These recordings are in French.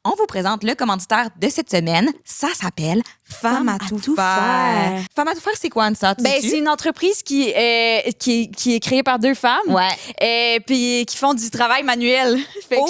on vous présente le commanditaire de cette semaine. Ça s'appelle Femme à tout faire. Femme à tout faire, c'est quoi, Ansa? C'est une entreprise qui est créée par 2 femmes. Ouais. Puis qui font du travail manuel. Au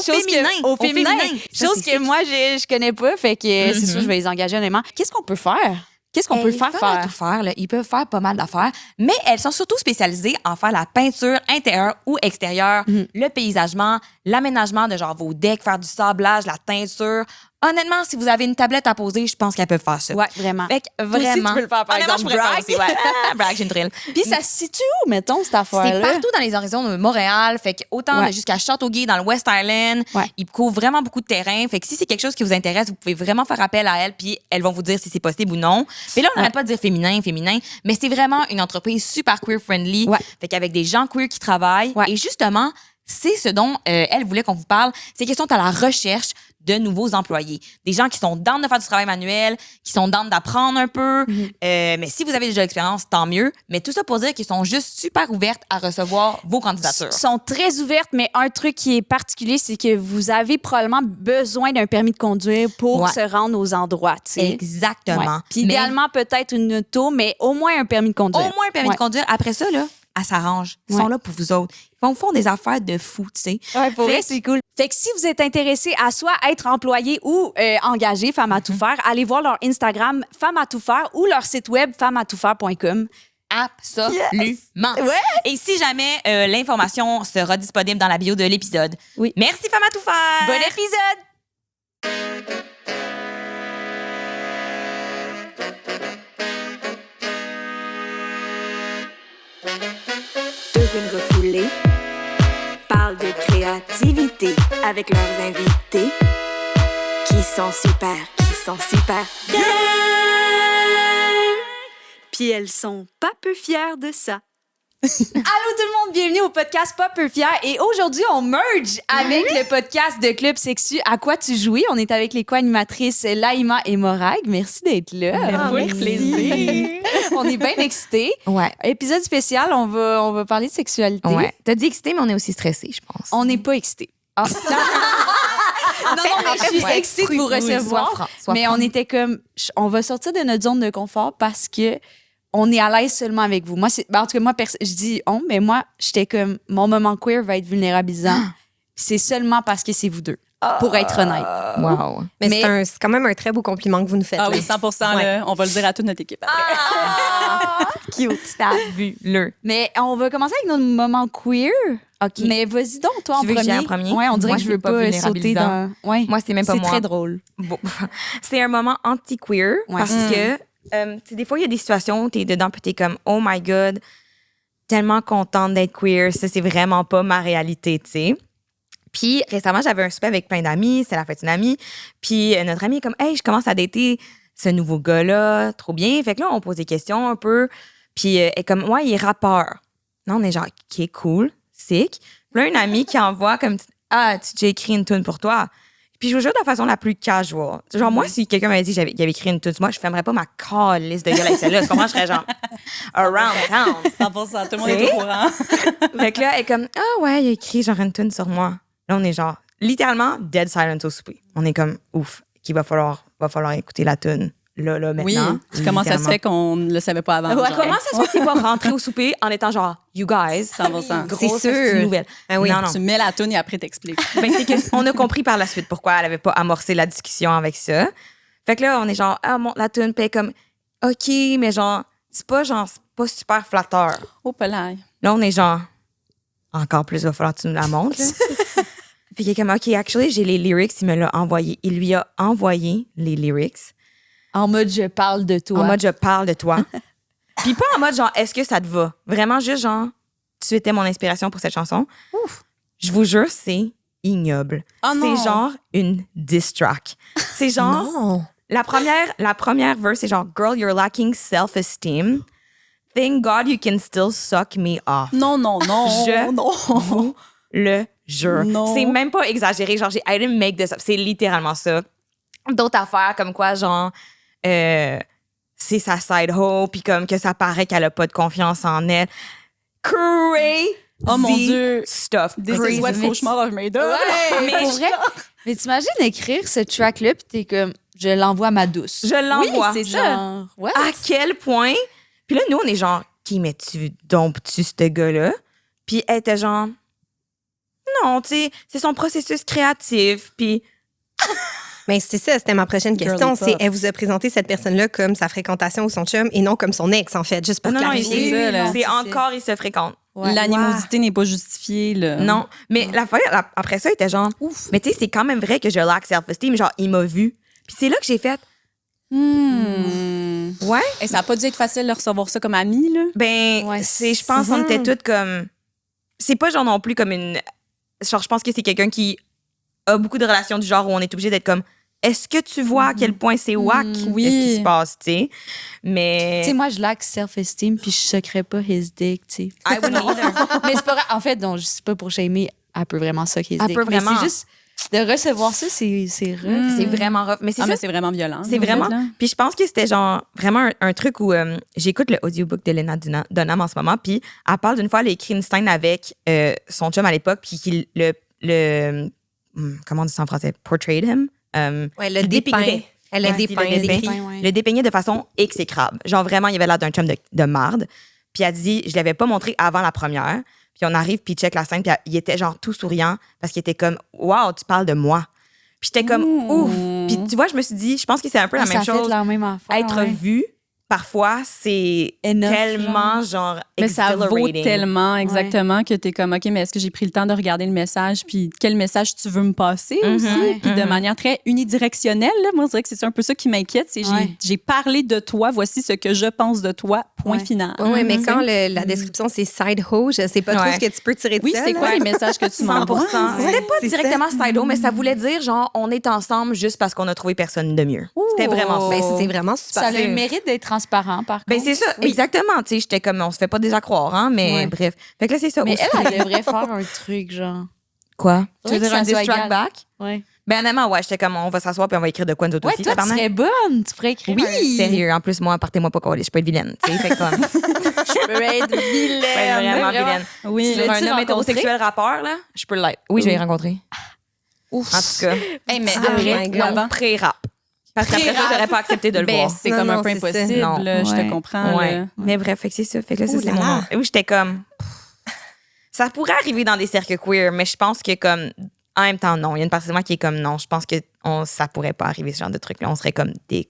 féminin. Chose que moi, je connais pas. Fait que c'est sûr, je vais les engager honnêtement. Qu'est-ce qu'on peut faire? Qu'est-ce qu'on peut faire? À tout faire, là, ils peuvent faire pas mal d'affaires, mais elles sont surtout spécialisées en faire la peinture intérieure ou extérieure, le paysagement, l'aménagement de genre vos decks, faire du sablage, la teinture. Honnêtement, si vous avez une tablette à poser, je pense qu'elles peuvent faire ça. Ouais, vraiment. Fait que vraiment. Toi aussi, tu peux le faire, par exemple, je brag. Aussi, ouais. Brag, j'ai une drill. Puis ça se situe où, mettons, cette affaire-là? C'est partout dans les horizons de Montréal. Fait que autant jusqu'à Châteauguay, dans le West Island. Ouais. Ils couvrent vraiment beaucoup de terrain. Fait que si c'est quelque chose qui vous intéresse, vous pouvez vraiment faire appel à elles, puis elles vont vous dire si c'est possible ou non. Puis là, on n'arrête pas de dire féminin, mais c'est vraiment une entreprise super queer-friendly. Ouais. Fait qu'avec des gens queer qui travaillent. Ouais. Et justement, c'est ce dont elle voulait qu'on vous parle. C'est qu'ils sont à la recherche de nouveaux employés. Des gens qui sont down de faire du travail manuel, qui sont down d'apprendre un peu. Mais si vous avez déjà l'expérience, tant mieux. Mais tout ça pour dire qu'ils sont juste super ouvertes à recevoir vos candidatures. Ils sont très ouvertes, mais un truc qui est particulier, c'est que vous avez probablement besoin d'un permis de conduire pour se rendre aux endroits. T'sais. Exactement. Ouais. Puis idéalement, peut-être une auto, mais au moins un permis de conduire. Au moins un permis de conduire. Après ça, là, elle s'arrange. Ils sont là pour vous autres. Ils font des affaires de fou, tu sais. Ouais, pour vrai, c'est cool. Fait que si vous êtes intéressé à soit être employé ou engagé Femme à tout faire, allez voir leur Instagram Femme à tout faire ou leur site web femmeatoutfaire.com. Absolument. Ouais. Et si jamais l'information sera disponible dans la bio de l'épisode. Oui. Merci Femme à tout faire. Bon épisode. Une refoulée parle de créativité avec leurs invités qui sont super bien. Puis elles sont pas peu fières de ça. Allô tout le monde, bienvenue au podcast Pas peu fier. Et aujourd'hui, on merge avec le podcast de Club Sexu À quoi tu jouis. On est avec les co-animatrices Laïma et Morag. Merci d'être là. Merci. Plaisir. On est bien excités. Ouais. Épisode spécial, on va parler de sexualité. Ouais. T'as dit excité, mais on est aussi stressé, je pense. On n'est pas excités. Ah. Non, mais je suis excitée de vous recevoir. Mais on était comme, on va sortir de notre zone de confort parce que on est à l'aise seulement avec vous. Moi, en tout cas, moi, je dis on, mais moi, j'étais comme, mon moment queer va être vulnérabilisant. C'est seulement parce que c'est vous deux, pour être honnête. Wow. Mais c'est quand même un très beau compliment que vous nous faites. Ah oui, 100%. Là, on va le dire à toute notre équipe après. Cute. Fabuleux. Mais on va commencer avec notre moment queer. OK. Mais vas-y donc, toi, Tu veux que j'aille en premier? Ouais, on dirait Moi, que je veux c'est pas pas sauter dans... Ouais. Moi, c'est même pas moi. C'est très drôle. Bon. C'est un moment anti-queer parce que tu sais, des fois, il y a des situations où t'es dedans puis t'es comme « Oh my God, tellement contente d'être queer. Ça, c'est vraiment pas ma réalité, tu sais. » Puis récemment, j'avais un souper avec plein d'amis. C'est la fête d'une amie. Puis notre amie est comme « Hey, je commence à dater ce nouveau gars-là. Trop bien. » Fait que là, on pose des questions un peu. Puis elle est comme « Ouais, il est rappeur. » Non, on est genre « Qui est cool. Sick. » Puis là, une amie qui envoie comme « Ah, tu as écrit une tune pour toi. » Puis je vous jure de la façon la plus casual. Genre, moi, si quelqu'un m'avait dit qu'il avait écrit une tune, moi, je fermerais pas ma calice de gueule avec celle-là. Tu comprends? Je serais genre around town. 100%, tout le monde est au courant. Fait que là, elle est comme, ah ouais, il a écrit genre une tune sur moi. Là, on est genre, littéralement, dead silence au souper. On est comme, ouf, qu'il va falloir écouter la tune. Là, maintenant. Oui. Comment ça se fait qu'on ne le savait pas avant? Ouais, comment ça se fait qu'il va rentrer au souper en étant genre, you guys, 100%. grosse C'est sûr. nouvelle. Ah oui. Non. Tu mets la toune et après t'expliques. Ben, c'est qu'on a compris par la suite pourquoi elle avait pas amorcé la discussion avec ça. Fait que là, on est genre, ah, monte la toune, puis comme, OK, mais genre, c'est pas super flatteur. Oh, pelaille. Là, on est genre, encore plus, il va falloir que tu nous la montres. Puis il est comme, OK, actually, j'ai les lyrics, il me l'a envoyé. Il lui a envoyé les lyrics. En mode, je parle de toi. En mode, je parle de toi. Puis pas en mode, genre, est-ce que ça te va? Vraiment juste, genre, tu étais mon inspiration pour cette chanson. Ouf. Je vous jure, c'est ignoble. Oh non. C'est genre une diss track. C'est genre, Non. la première verse, c'est genre, girl, you're lacking self-esteem. Thank God you can still suck me off. Non. Je vous le jure. Non. C'est même pas exagéré. Genre, I didn't make this up. C'est littéralement ça. D'autres affaires comme quoi, genre, c'est sa side hoe, puis comme que ça paraît qu'elle a pas de confiance en elle. Oh mon Dieu. stuff. This is Crazy. what cauchemar I've made up. Ouais, pour vrai. Mais t'imagines écrire ce track-là, puis t'es comme, je l'envoie à ma douce. Je l'envoie. Oui, c'est ça. What? À quel point? Puis là, nous, on est genre, qui mais tu dompes-tu ce gars-là? Puis elle était genre, non, tu sais, c'est son processus créatif. Puis Mais c'est ça, c'était ma prochaine Girly question. pop. C'est, elle vous a présenté cette personne-là comme sa fréquentation ou son chum et non comme son ex, en fait, juste pour non, clarifier. c'est ça, là. c'est encore, ils se fréquentent. Ouais. L'animosité n'est pas justifiée, là. Non, mais après ça, il était genre, mais tu sais, c'est quand même vrai que je lack self-esteem. Genre, il m'a vu. Puis c'est là que j'ai fait, ouais. Et ça n'a pas dû être facile de recevoir ça comme ami, là. Ben, Ouais, je pense qu'on était toutes comme. C'est pas genre non plus comme une. Genre, je pense que c'est quelqu'un qui a beaucoup de relations du genre où on est obligé d'être comme. Est-ce que tu vois à quel point c'est whack? Oui. Qu'est-ce qui se passe, tu sais? Mais. Tu sais, moi, je lack self-esteem, puis je sucrerais pas his dick, tu sais. I wouldn't either. Mais c'est pas vrai. En fait, non, je sais pas pour shamer, elle peut vraiment suck his Elle dick. peut Mais vraiment. c'est juste, de recevoir ça, c'est rough. C'est vraiment rough. Mais c'est Ah, ça. mais c'est vraiment violent. C'est en fait, vraiment. là. Puis je pense que c'était genre vraiment un truc où j'écoute le audiobook de Lena Dunham en ce moment. Puis elle parle d'une fois, elle a écrit une scène avec son chum à l'époque, puis qu'il comment on dit ça en français? Portrayed him? Ouais, le dépeint. dépeint. Elle a Ouais, dépeint, le dépeint. décrit. Ouais. Le dépeignait de façon exécrable. Genre vraiment, il avait l'air d'un chum de marde. Puis elle dit, je l'avais pas montré avant la première. Puis on arrive, puis il check la scène, puis il était genre tout souriant parce qu'il était comme, wow, tu parles de moi. Puis j'étais comme, ouf. Puis tu vois, je me suis dit, je pense que c'est un peu la même ça fait chose. la même affaire. Être ouais. vu, parfois, c'est Enough, tellement genre Mais ça vaut exhilarating. tellement exactement que t'es comme, OK, mais est-ce que j'ai pris le temps de regarder le message, puis quel message tu veux me passer aussi? Puis de manière très unidirectionnelle, là, moi, je dirais que c'est un peu ça qui m'inquiète, c'est Ouais. j'ai parlé de toi, voici ce que je pense de toi, point Ouais. final. Oui, mais quand la description, c'est side hoe, je sais pas trop Ouais. ce que tu peux tirer de Oui, ça. c'est là. quoi les messages que tu 100%. m'envoies? C'était pas c'est directement side-o, mais ça voulait dire genre, on est ensemble juste parce qu'on a trouvé personne de mieux. C'était vraiment ça. Ben, c'est vraiment super. Ça a le mérite d'être transparent, par contre. Ben, c'est ça, exactement. Tu sais, j'étais comme, on se fait pas déjà croire, hein, mais Ouais. bref. Fait que là, c'est ça. Mais aussi. elle devrait faire un truc, genre. Quoi? Tu Faudrait veux dire que un ça soit diss track égal. back? Ouais. Ben, honnêtement, ouais, j'étais comme, on va s'asseoir puis on va écrire de quoi nous autres Ouais, aussi. toi, tu tabarnak. serais bonne. Tu pourrais écrire. Oui! Sérieux, en plus, moi, partez-moi pas coller, je peux être vilaine. Tu sais, fait que comme, je Je peux être vilaine. peux être vraiment Vraiment. vilaine. Oui. Sur un L'as-tu homme rencontré? hétérosexuel rappeur, là, je peux l'être. Oui, je l'ai rencontré. Ouf. En tout cas. Hey, mais Oh après, my God. avant. Non, pré-rap. Parce qu'après ça, Pré-rap. j'aurais pas accepté de le Ben, voir. c'est Non, comme un non, peu c'est ça. impossible, Non. là, je Ouais. te comprends. Ouais. là. Mais bref, fait que c'est ça. Fait que là, ça, Ouh c'est là mon là. moment. Où j'étais comme. Ça pourrait arriver dans des cercles queer, mais je pense que comme. En même temps, non. Il y a une partie de moi qui est comme non. Je pense que ça pourrait pas arriver, ce genre de truc-là. On serait comme des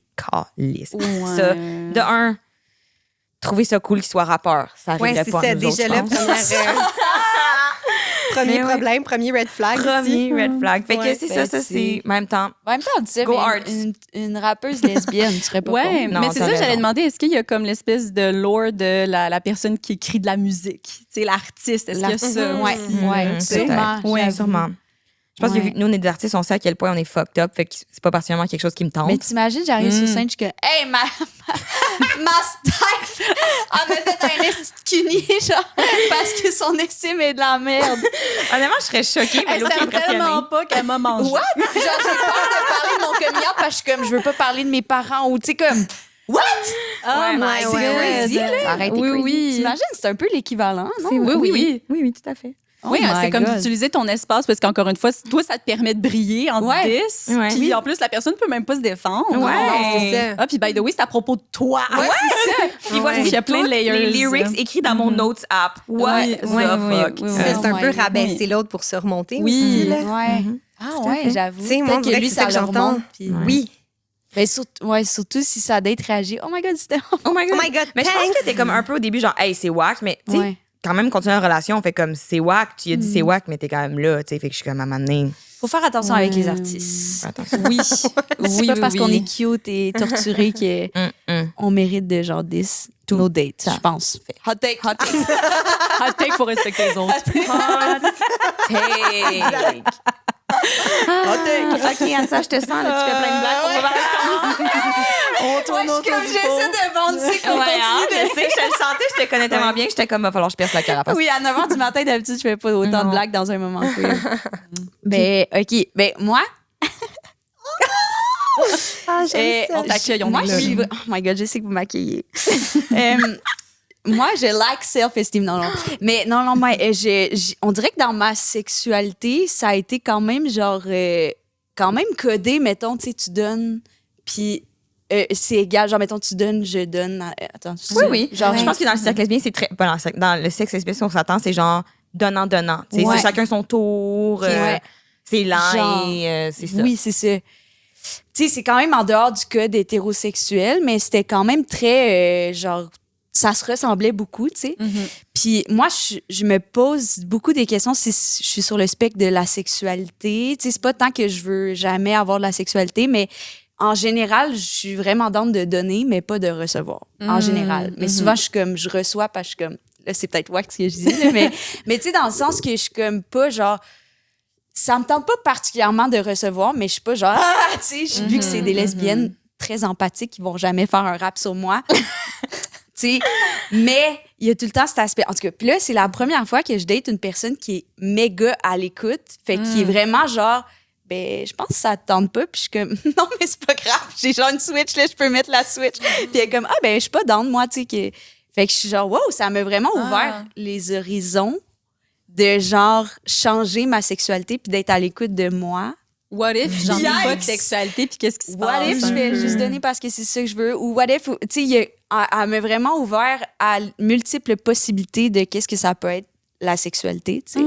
calices. Ouais. Ça, de un, trouver ça cool qu'il soit rappeur. Ça Ouais, arriverait c'est pas à ça. nous Déjà autres, là, je pense. premier Mais ouais. problème, premier red flag. Premier ici. red flag. Fait Ouais, que c'est ben, ça, c'est- c'est. En même temps. En même temps, on dit ça, Go mais arts. une rappeuse lesbienne, tu serais pas Ouais, con. Non, mais c'est t'as ça, j'allais raison. demander, est-ce qu'il y a comme l'espèce de lore de la personne qui écrit de la musique? Tu sais, l'artiste, est-ce qu'il y a ça? Ouais, aussi? ouais, peut-être. sûrement. Oui, j'avoue. sûrement. Je pense Ouais. que vu que nous, on est des artistes, on sait à quel point on est fucked up. Fait que c'est pas particulièrement quelque chose qui me tente. Mais t'imagines, j'arrive sur scène, je suis comme, hey, ma style en a fait un estime genre, parce que son estime est de la merde. Honnêtement, je serais choquée, mais Elle l'autre est sait tellement impressionnée. pas qu'elle m'a mangé. What? Genre, j'ai peur de parler de mon coming out parce que je suis comme, je veux pas parler de mes parents ou, tu sais, comme, what? Oh my ouais, God. crazy, là. Ça aurait été Oui, crazy. oui. T'imagines, c'est un peu l'équivalent, non? Oui, oui. Oui, oui, tout à fait. Oui, Oh hein, c'est my comme God. d'utiliser ton espace parce qu'encore une fois, toi, ça te permet de briller en Ouais. 10. Ouais. Puis en plus, la personne peut même pas se défendre. Ouais. Non, c'est ça. Ah, puis by the way, c'est à propos de toi. Ouais, c'est ça. Puis voici Il y a plein de toutes layers. les lyrics écrits dans mon notes app. What Oui, the oui, fuck? oui, oui, Ça, c'est un Ouais. peu rabaisser l'autre pour se remonter Oui. aussi. Là. Ouais. Ah à ouais, fait. j'avoue. Tu sais, moi, on Peut-être dirait que lui, que c'est ça que le j'entends. remonte, puis- Oui. Mais surtout si sa date réagit. Oh my God, c'était. Oh my God. Oh my God, Mais je pense thanks. que t'es comme un peu au début, genre, hey, c'est whack, mais tu sais, Ouais. quand même, continuer une relation, on fait comme, c'est whack, tu as dit c'est whack, mais t'es quand même là, tu sais, fait que je suis comme à un moment donné. Faut faire attention avec les artistes. Attention. Oui. C'est oui, pas oui, parce oui. qu'on est cute et torturé qu'on mérite de genre 10 nos dates, je pense. Hot take. Hot take. Hot take, faut respecter les autres. Take. OK, Ansa, je te sens, là, tu fais plein de blagues pour me parler. On tourne autour du pot. j'essaie de vendre ça qu'on Ouais, hein, continue je sais, je le sentais, je te connais tellement bien que j'étais comme, va falloir que je perce la carapace. Oui, à 9h du matin, d'habitude, je fais pas autant de Non. blagues dans un moment queer. Ben, OK. Ben, moi, Ah, j'aime ça. On t'accueille, on moi, est je là. suis... Oh my God, je sais que vous m'accueillez. moi, je lack self-esteem. Non. Mais non, mais on dirait que dans ma sexualité, ça a été quand même genre, quand même codé, mettons, tu sais, tu donnes, puis c'est égal, genre, mettons, tu donnes, je donne. Attends, Oui. Genre, je pense que dans le cercle lesbien, c'est très. Dans le sexe lesbien, on s'attend, c'est genre donnant-donnant. Tu sais, c'est chacun son tour, c'est lent Genre, et c'est ça. Oui, c'est ça. Tu sais, c'est quand même en dehors du code hétérosexuel, mais c'était quand même très, genre, ça se ressemblait beaucoup, tu sais. Puis moi, je me pose beaucoup des questions si je suis sur le spectre de la sexualité. Tu sais, c'est pas tant que je veux jamais avoir de la sexualité, mais en général, je suis vraiment down de donner, mais pas de recevoir, en général. Mais souvent, je reçois parce que je suis comme, là, c'est peut-être wax ce que je dis, là, mais tu sais, dans le sens que je suis comme pas genre, ça me tente pas particulièrement de recevoir, mais je suis pas genre, tu sais, vu que c'est des lesbiennes très empathiques qui vont jamais faire un rap sur moi. Tu sais, mais il y a tout le temps cet aspect. En tout cas, puis là, c'est la première fois que je date une personne qui est méga à l'écoute, fait qui est vraiment genre, ben, je pense que ça te tente pas, puis je suis comme, non, mais c'est pas grave, j'ai genre une Switch, là, je peux mettre la Switch. Puis elle est comme, ben, je suis pas down, moi, tu sais. Fait que je suis genre, wow, ça m'a vraiment ouvert les horizons de genre changer ma sexualité puis d'être à l'écoute de moi. What if j'en ai pas de sexualité puis qu'est-ce qui se passe? What if je vais juste donner parce que c'est ça que je veux? Ou what if, tu sais, elle m'a vraiment ouvert à multiples possibilités de qu'est-ce que ça peut être la sexualité, tu sais.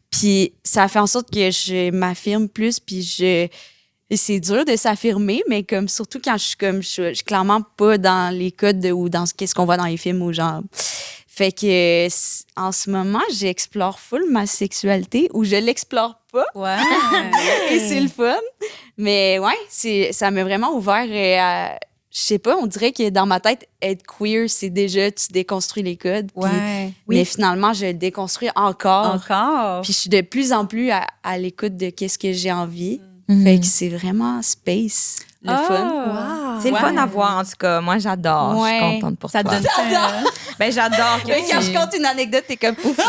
Puis ça fait en sorte que je m'affirme plus puis c'est dur de s'affirmer, mais comme surtout quand je suis clairement pas dans les codes ou dans qu'est-ce qu'on voit dans les films ou genre. Fait que en ce moment, j'explore full ma sexualité ou je l'explore pas. Ouais. Et c'est le fun. Mais ouais, ça m'a vraiment ouvert à, je sais pas, on dirait que dans ma tête, être queer, c'est déjà, tu déconstruis les codes. Ouais. Mais finalement, je le déconstruis encore. Puis je suis de plus en plus à l'écoute de qu'est-ce que j'ai envie. Fait que c'est vraiment space. Le fun. Wow. C'est le fun à voir, en tout cas. Moi, j'adore. Je suis contente pour ça toi. Ça te donne Ben, j'adore que quand je compte une anecdote, t'es comme, c'est mon pire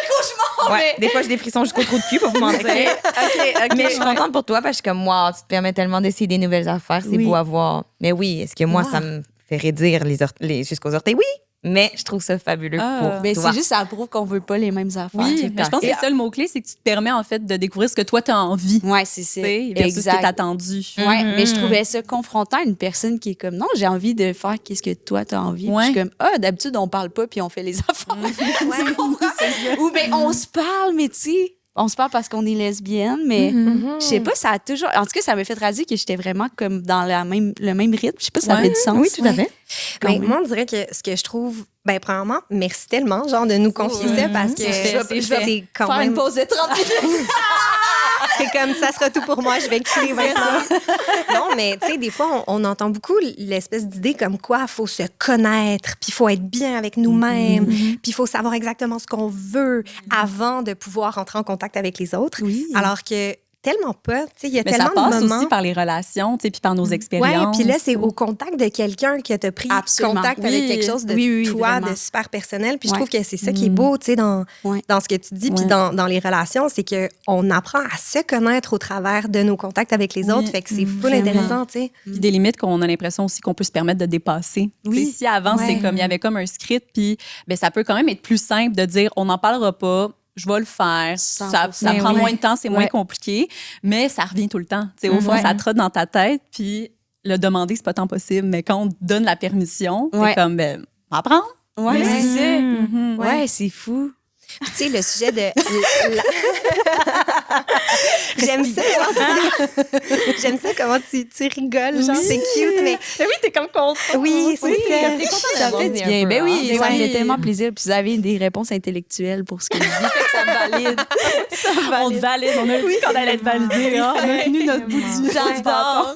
cauchemar! Ouais, des fois, j'ai des frissons jusqu'au trou de cul, pour vous mentir. OK. Mais je suis contente pour toi parce que comme moi, tu te permets tellement d'essayer des nouvelles affaires, c'est beau à voir. Mais oui, est-ce que moi, ça me fait raidir jusqu'aux orteils? Oui, mais je trouve ça fabuleux pour mais toi. c'est juste, ça prouve qu'on veut pas les mêmes affaires. Oui, mais je pense que c'est ça le mot-clé, c'est que tu te permets en fait de découvrir ce que toi, tu as envie. Ouais, c'est ça. Versus ce qui est attendu. Ouais, mais je trouvais ça confrontant à une personne qui est comme, non, j'ai envie de faire qu'est-ce que toi, t'as envie. Puis je suis comme, d'habitude, on parle pas puis on fait les affaires. Ou bien, on se parle, mais tu sais, on se parle parce qu'on est lesbienne, mais je sais pas, ça a toujours. En tout cas, ça m'a fait réaliser que j'étais vraiment comme dans le même rythme. Je sais pas si ça fait du sens. Oui, tout à fait. Mais moi, on dirait que ce que je trouve, ben, premièrement, merci tellement, genre, de nous confier ça parce que c'est quand Faire même. une pause de 30 minutes. C'est comme ça sera tout pour moi, je vais quitter maintenant. Non, mais tu sais, des fois, on entend beaucoup l'espèce d'idée comme quoi il faut se connaître, puis il faut être bien avec nous-mêmes, puis il faut savoir exactement ce qu'on veut avant de pouvoir rentrer en contact avec les autres. Oui. Alors que tellement pas, tu sais, il y a Mais tellement ça passe de moments. aussi par les relations, tu sais, puis par nos expériences. Oui, puis là, c'est au contact de quelqu'un que tu as pris contact avec quelque chose de toi, vraiment. de super personnel. Puis je trouve que c'est ça qui est beau, tu sais, dans ce que tu dis, puis dans les relations, c'est qu'on apprend à se connaître au travers de nos contacts avec les autres. Fait que c'est full intéressant, tu sais. Puis des limites qu'on a l'impression aussi qu'on peut se permettre de dépasser. Oui. Si avant, c'est comme il y avait comme un script, puis ben, ça peut quand même être plus simple de dire on n'en parlera pas. Je vais le faire. Ça prend moins de temps, c'est moins compliqué, mais ça revient tout le temps. T'sais, au fond, ça trotte dans ta tête, puis le demander, c'est pas tant possible. Mais quand on te donne la permission, c'est comme, ben, on va apprendre. Ouais, c'est ça. Ouais, c'est fou. Tu sais, le sujet de... J'aime ça. J'aime ça comment tu rigoles, genre, c'est cute, mais... Oui, t'es comme content. Oui, c'est ça. T'es content Ça fait du bien. Ben oui, ça me fait tellement plaisir. Puis vous avez des réponses intellectuelles pour ce que je dis. Ça me valide. On te valide. On a dit qu'on allait être validé. On a tenu notre bout du J'adore.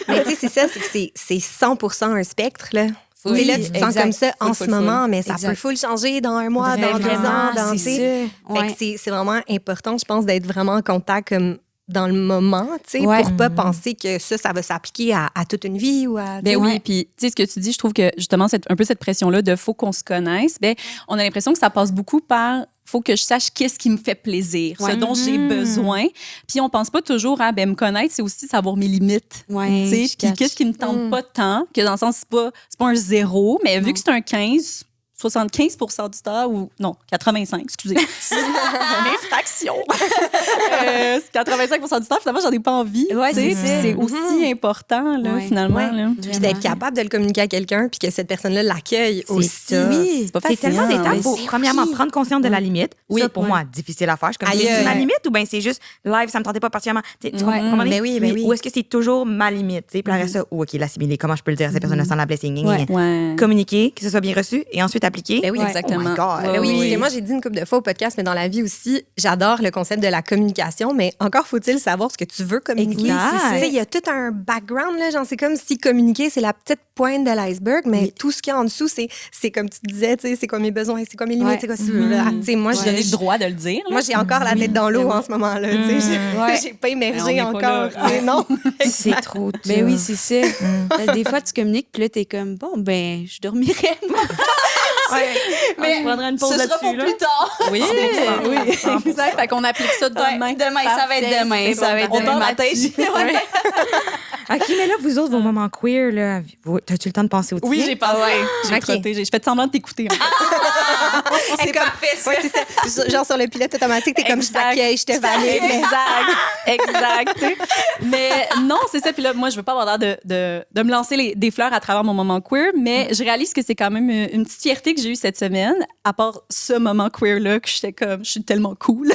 Mais tu sais, c'est ça, c'est 100% un spectre, là. Oui, là, tu te sens comme ça en ce moment, mais ça peut full changer dans un mois, dans 2 ans, dans... C'est c'est vraiment important, je pense, d'être vraiment en contact comme dans le moment, tu sais, pour pas penser que ça va s'appliquer à toute une vie ou à... Ben oui, puis tu sais, ce que tu dis, je trouve que justement, un peu cette pression-là de faut qu'on se connaisse, ben on a l'impression que ça passe beaucoup par faut que je sache qu'est-ce qui me fait plaisir, ce dont j'ai besoin. Puis on pense pas toujours à me connaître, c'est aussi savoir mes limites. Tu sais, puis qu'est-ce qui me tente pas tant, que dans le sens c'est pas un 0, mais vu que c'est un 15, 75% du temps, ou non, 85, excusez. Infraction. 85% du temps, finalement, j'en ai pas envie. Ouais, c'est aussi important, là, finalement. Ouais. Là. Puis d'être capable de le communiquer à quelqu'un puis que cette personne-là l'accueille aussi. Oui, C'est pas C'est facile. tellement d'étapes. Faut mais premièrement prendre conscience de la limite. Oui. Ça, pour moi, difficile à faire. Je suis comme, Aïe, c'est ma aïe. limite ou bien c'est juste live, ça me tentait pas particulièrement. Tu comprends? Ben oui, ben oui. Ou est-ce que c'est toujours ma limite? Puis après ça, OK, l'assimiler. Comment je peux le dire à cette personne sans la blesser? Ouais. Communiquer, que ce soit bien reçu et ensuite appliquer. Ben oui, exactement. Oh my God. Ouais, Ben oui, oui. parce que moi, j'ai dit une couple de fois au podcast, mais dans la vie aussi, j'adore le concept de la communication, mais encore faut-il savoir ce que tu veux communiquer. Exact. Tu sais, il y a tout un background, là, genre, c'est comme si communiquer, c'est la petite pointe de l'iceberg, mais tout ce qu'il y a en dessous, c'est comme tu disais, tu sais, c'est quoi mes besoins, c'est quoi mes limites, Ouais. c'est quoi si tu sais, moi, Je donnais le droit de le dire. là. moi, j'ai encore la tête dans l'eau en ce moment-là, tu sais, Ouais. j'ai pas Mais on émergé n'est pas encore, là. tu sais, non. C'est trop dur. Ben oui, c'est ça. Des fois, tu communiques, puis là, t'es comme, bon, ben, je dormirai. Mais je prendrais une pause Ce sera pour là-dessus. plus tard. Oui, oui. Exact. Fait qu'on applique ça demain. Demain, ça va être demain. Ça va être On demain dort matin. là-dessus. OK, mais là, vous autres, vos moments queer, là, t'as-tu le temps de penser au tien? Oui, j'ai pensé. J'ai Ok. crotté. J'ai fait semblant de t'écouter. C'est parfait, ça. Ouais, c'est ça. Genre sur le pilote automatique, t'es comme je t'accueille, je te valide. Exact. Tu sais. Mais non, c'est ça. Puis là, moi, je veux pas avoir l'air de me lancer des fleurs à travers mon moment queer, mais je réalise que c'est quand même une petite fierté que j'ai eue cette semaine, à part ce moment queer-là, que j'étais comme, je suis tellement cool.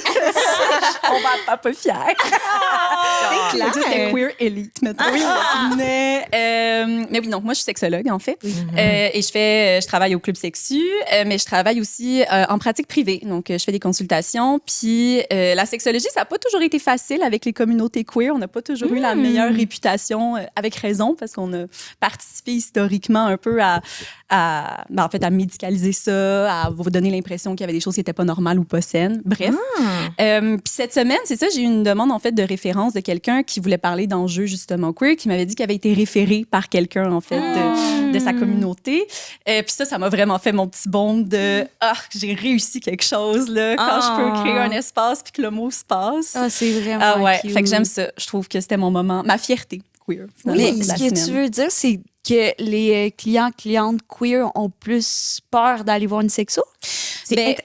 On va être pas fière. C'est clair. C'était queer élite, maintenant. Mais oui, donc moi, je suis sexologue, en fait. Et je travaille au Club Sexu, mais je travaille aussi en pratique privée. Donc, je fais des consultations. Puis, la sexologie, ça n'a pas toujours été facile avec les communautés queer. On n'a pas toujours eu la meilleure réputation, avec raison, parce qu'on a participé historiquement un peu à médicaliser ça, à vous donner l'impression qu'il y avait des choses qui n'étaient pas normales ou pas saines. Bref. Puis cette semaine, c'est ça, j'ai eu une demande en fait de référence de quelqu'un qui voulait parler d'enjeux justement queer, qui m'avait dit qu'il avait été référé par quelqu'un en fait de sa communauté. Puis ça m'a vraiment fait mon petit bond de j'ai réussi quelque chose là quand je peux créer un espace puis que le mot se passe. Ah, c'est vraiment cute. Fait que j'aime ça. Je trouve que c'était mon moment, ma fierté queer. Mais de ce la que tu semaine. veux dire, c'est que les clientes queer ont plus peur d'aller voir une sexo?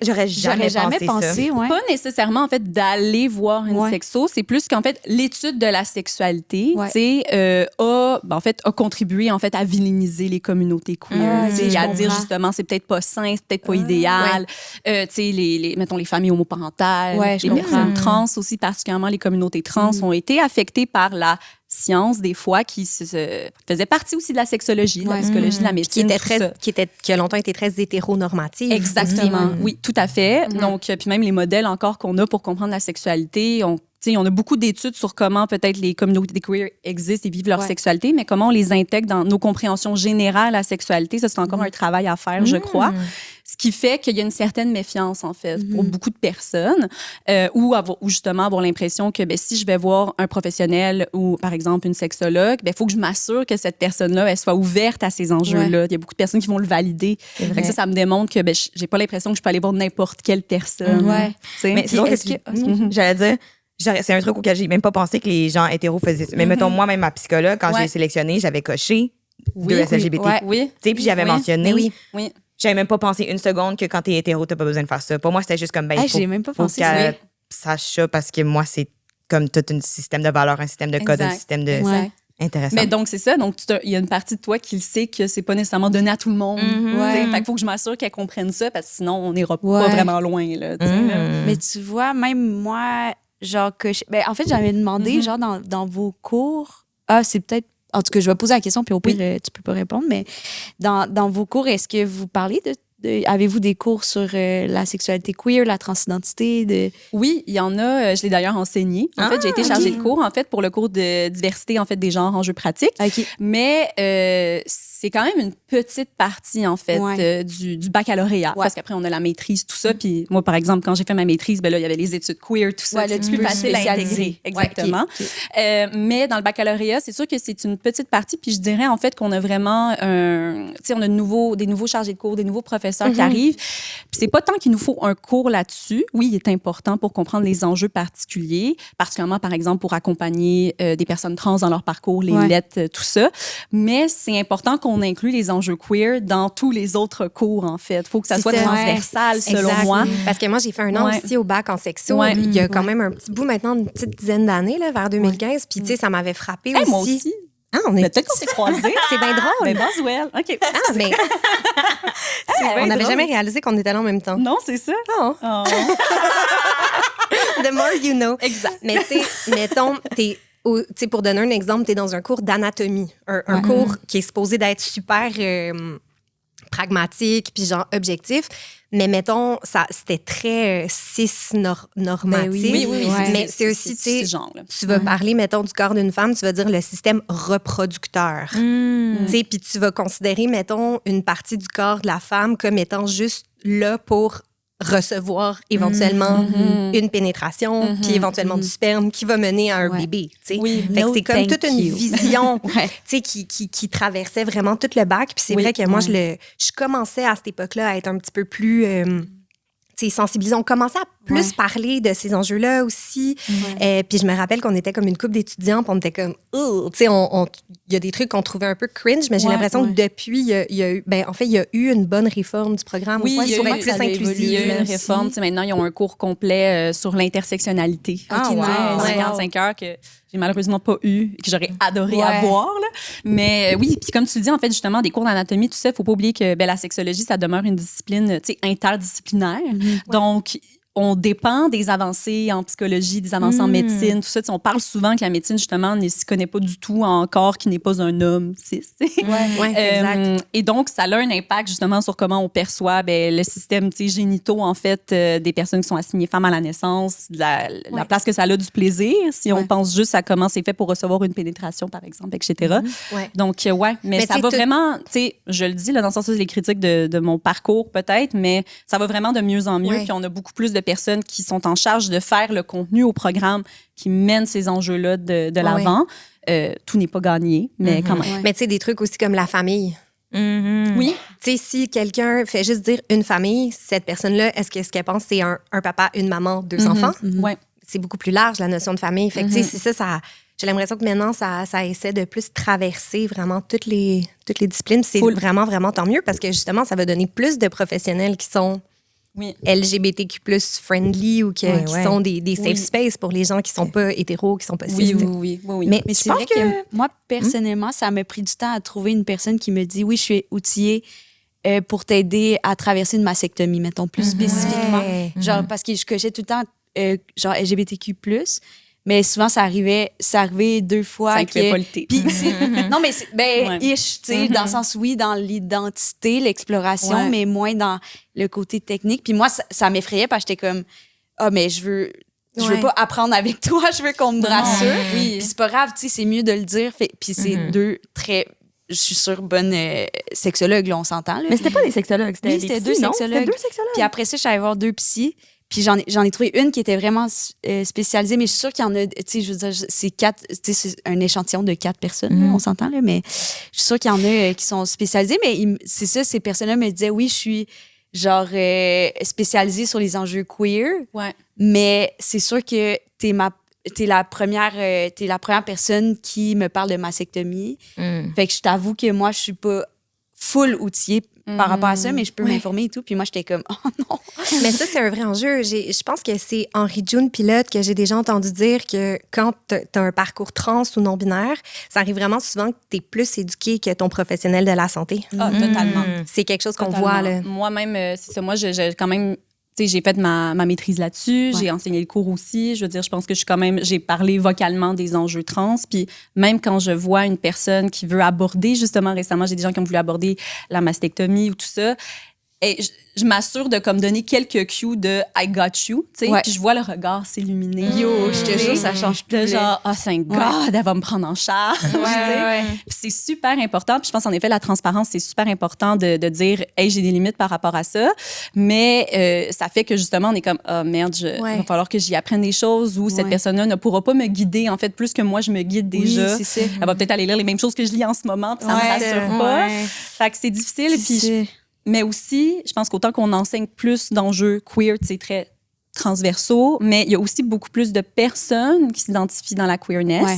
J'aurais jamais pensé ça. ouais. Pas nécessairement, en fait, d'aller voir une Ouais. sexo. C'est plus qu'en fait, l'étude de la sexualité, Ouais. tu sais, a contribué, en fait, à vilainiser les communautés queer. Tu sais, je à dire, comprends. justement, c'est peut-être pas sain, c'est peut-être pas idéal. Tu sais, mettons, les familles homoparentales, Ouais, je les comprends. personnes trans aussi, particulièrement les communautés trans, ont été affectées par la science, des fois, qui faisait partie aussi de la sexologie, de la Ouais. psychologie, de la médecine, tout ça. Qui a longtemps été très hétéronormative. Exactement. Oui, tout à fait. Donc, puis même les modèles encore qu'on a pour comprendre la sexualité, on a beaucoup d'études sur comment peut-être les communautés queer existent et vivent leur sexualité, mais comment on les intègre dans nos compréhensions générales à la sexualité. Ça, c'est encore un travail à faire, je crois. Ce qui fait qu'il y a une certaine méfiance, en fait, pour beaucoup de personnes, ou justement avoir l'impression que si je vais voir un professionnel ou, par exemple, une sexologue, il faut que je m'assure que cette personne-là, elle soit ouverte à ces enjeux-là. Il y a beaucoup de personnes qui vont le valider. Fait que ça me démontre que j'ai pas l'impression que je peux aller voir n'importe quelle personne. Ouais. Tu sais? Mais c'est drôle est-ce que j'allais dire, c'est un truc auquel j'ai même pas pensé que les gens hétéros faisaient ça. Mais mettons, moi-même, ma psychologue, quand j'ai sélectionné, j'avais coché deux LGBT. Oui. Tu sais, puis j'avais mentionné. Oui. J'avais même pas pensé une seconde que quand t'es hétéro, t'as pas besoin de faire ça. Pour moi, c'était juste comme, j'ai même pas pensé qu'elle sache ça parce que moi, c'est comme tout un système de valeurs, un système de code, un système de... Exact. Intéressant. Mais donc, c'est ça. Donc, il y a une partie de toi qui le sait que c'est pas nécessairement donné à tout le monde. Fait qu'il faut que je m'assure qu'elle comprenne ça parce que sinon, on n'ira pas vraiment loin. Là, là. Mais tu vois, même moi, genre que... en fait, j'avais demandé, genre, dans vos cours... c'est peut-être... En tout cas, je vais poser la question, puis au pire, tu peux pas répondre, mais dans vos cours, est-ce que vous parlez avez-vous des cours sur la sexualité queer, la transidentité? Oui, il y en a. Je l'ai d'ailleurs enseigné. En fait, j'ai été chargée de cours, en fait, pour le cours de diversité, en fait, des genres en jeux pratiques. OK. Mais c'est quand même une petite partie, en fait, du baccalauréat. Parce qu'après, on a la maîtrise, tout ça. Puis moi, par exemple, quand j'ai fait ma maîtrise, là, il y avait les études queer, tout ça. C'est plus facile à intégrer. Exactement. Mais dans le baccalauréat, c'est sûr que c'est une petite partie. Puis je dirais, en fait, qu'on a vraiment on a des nouveaux chargés de cours, des nouveaux professeurs professeurs qui arrivent. Puis c'est pas tant qu'il nous faut un cours là-dessus. Oui, il est important pour comprendre les enjeux particuliers, particulièrement, par exemple, pour accompagner des personnes trans dans leur parcours, les lettres, tout ça. Mais c'est important qu'on inclue les enjeux queer dans tous les autres cours, en fait. Il faut que ça soit transversal, selon moi. Parce que moi, j'ai fait un an aussi au bac en sexo. Il y a quand même un petit bout maintenant, une petite dizaine d'années, là, vers 2015. Puis, tu sais, ça m'avait frappé aussi. Moi aussi. Ah, peut-être qu'on s'est croisés. C'est bien drôle. Mais Boswell. OK. Ah, mais... on n'avait jamais réalisé qu'on était là en même temps. Non, c'est ça. Oh. The more you know. Exact. Mais tu sais, mettons, pour donner un exemple, tu es dans un cours d'anatomie. Un cours qui est supposé d'être super pragmatique puis genre objectif. Mais mettons, c'était très cis-normatif. Oui. Mais c'est aussi, tu sais, tu vas parler, mettons, du corps d'une femme, tu vas dire le système reproducteur. Tu sais, puis tu vas considérer, mettons, une partie du corps de la femme comme étant juste là pour recevoir éventuellement une pénétration, puis éventuellement du sperme qui va mener à un bébé. Fait que c'est comme toute une vision qui traversait vraiment tout le bac. Puis c'est vrai que moi, je commençais à cette époque-là à être un petit peu plus sensibilisée. On commençait à plus parler de ces enjeux-là aussi. Puis je me rappelle qu'on était comme une couple d'étudiants, puis on était comme, tu sais, il y a des trucs qu'on trouvait un peu cringe, mais j'ai l'impression que depuis, il y a eu, en fait, il y a eu une bonne réforme du programme. Oui, il y a eu plus inclusif. Il y a eu une réforme. Maintenant, ils ont un cours complet sur l'intersectionnalité. Ah, wow. 55 heures que j'ai malheureusement pas eu, que j'aurais adoré avoir. Là. Mais oui, puis comme tu le dis, en fait, justement, des cours d'anatomie, tout ça, il faut pas oublier que la sexologie, ça demeure une discipline interdisciplinaire. Donc, on dépend des avancées en psychologie, des avancées en médecine, tout ça. On parle souvent que la médecine, justement, ne s'y connaît pas du tout en corps qui n'est pas un homme cis. Exact. Et donc, ça a un impact, justement, sur comment on perçoit le système génitaux, en fait, des personnes qui sont assignées femmes à la naissance, la place que ça a du plaisir, si on pense juste à comment c'est fait pour recevoir une pénétration, par exemple, etc. Donc, mais ça va vraiment, tu sais, je le dis, là, dans le sens où les critiques de mon parcours, peut-être, mais ça va vraiment de mieux en mieux. Puis on a beaucoup plus de personnes qui sont en charge de faire le contenu au programme qui mène ces enjeux-là de l'avant. Tout n'est pas gagné, mais quand même. Mais tu sais, des trucs aussi comme la famille. Oui. Tu sais, si quelqu'un fait juste dire une famille, cette personne-là, est-ce que ce qu'elle pense, c'est un papa, une maman, deux enfants? C'est beaucoup plus large, la notion de famille. Fait que, tu sais, c'est ça, j'ai l'impression que maintenant, ça essaie de plus traverser vraiment toutes les disciplines. C'est vraiment, vraiment tant mieux parce que justement, ça va donner plus de professionnels qui sont LGBTQ+ friendly ou qui sont des safe space pour les gens qui sont pas hétéros, qui sont pas cis. Oui. Mais c'est vrai que moi, personnellement, ça m'a pris du temps à trouver une personne qui me dit, oui, je suis outillée pour t'aider à traverser une mastectomie, mettons, plus spécifiquement. Genre, parce que je cochais tout le temps, genre, LGBTQ+. Mais souvent, ça arrivait 2 fois. Ça incluait pas le T. Non, mais ish, tu sais, dans le sens, oui, dans l'identité, l'exploration, mais moins dans le côté technique. Puis moi, ça m'effrayait parce que j'étais comme, mais je veux pas apprendre avec toi, je veux qu'on me rassure. Puis c'est pas grave, tu sais, c'est mieux de le dire. Puis c'est 2 très... Je suis sûre, bonne sexologue, là, on s'entend. Là. Mais c'était pas des sexologues, c'était c'était 2 sexologues. Puis après ça, je suis allée voir 2 psys. Puis j'en ai trouvé une qui était vraiment spécialisée, mais je suis sûre qu'il y en a, tu sais, je veux dire, c'est un échantillon de 4 personnes, là, on s'entend, là, mais je suis sûre qu'il y en a qui sont spécialisées, mais c'est ça, ces personnes-là me disaient, oui, je suis genre spécialisée sur les enjeux queer, mais c'est sûr que t'es la première personne qui me parle de mastectomie. Fait que je t'avoue que moi, je suis pas full outillée par rapport à ça, mais je peux m'informer et tout. Puis moi, j'étais comme, oh non. Mais ça, c'est un vrai enjeu. Je pense que c'est Henri June Pilote que j'ai déjà entendu dire que quand tu as un parcours trans ou non-binaire, ça arrive vraiment souvent que tu es plus éduqué que ton professionnel de la santé. Ah, totalement. C'est quelque chose qu'on voit, là. Moi-même, c'est ça. Moi, j'ai quand même... J'ai fait ma maîtrise là-dessus, j'ai enseigné le cours aussi. Je veux dire, je pense que j'ai parlé vocalement des enjeux trans. Puis même quand je vois une personne qui veut aborder, justement, récemment, j'ai des gens qui ont voulu aborder la mastectomie ou tout ça. Et je m'assure de comme donner quelques cues de I got you, tu sais, puis je vois le regard s'illuminer. Yo, je te jure, ça change plus. Genre, thank God, elle va me prendre en charge. C'est super important. Puis je pense en effet, la transparence, c'est super important de dire, hey, j'ai des limites par rapport à ça. Mais ça fait que justement, on est comme, merde, il va falloir que j'y apprenne des choses où cette personne-là ne pourra pas me guider, en fait, plus que moi, je me guide déjà. Oui, c'est ça. Elle va peut-être aller lire les mêmes choses que je lis en ce moment, puis ça me rassure pas. Fait que c'est difficile. Puis Mais aussi, je pense qu'autant qu'on enseigne plus d'enjeux queer, c'est très transversaux, mais il y a aussi beaucoup plus de personnes qui s'identifient dans la queerness. Ouais.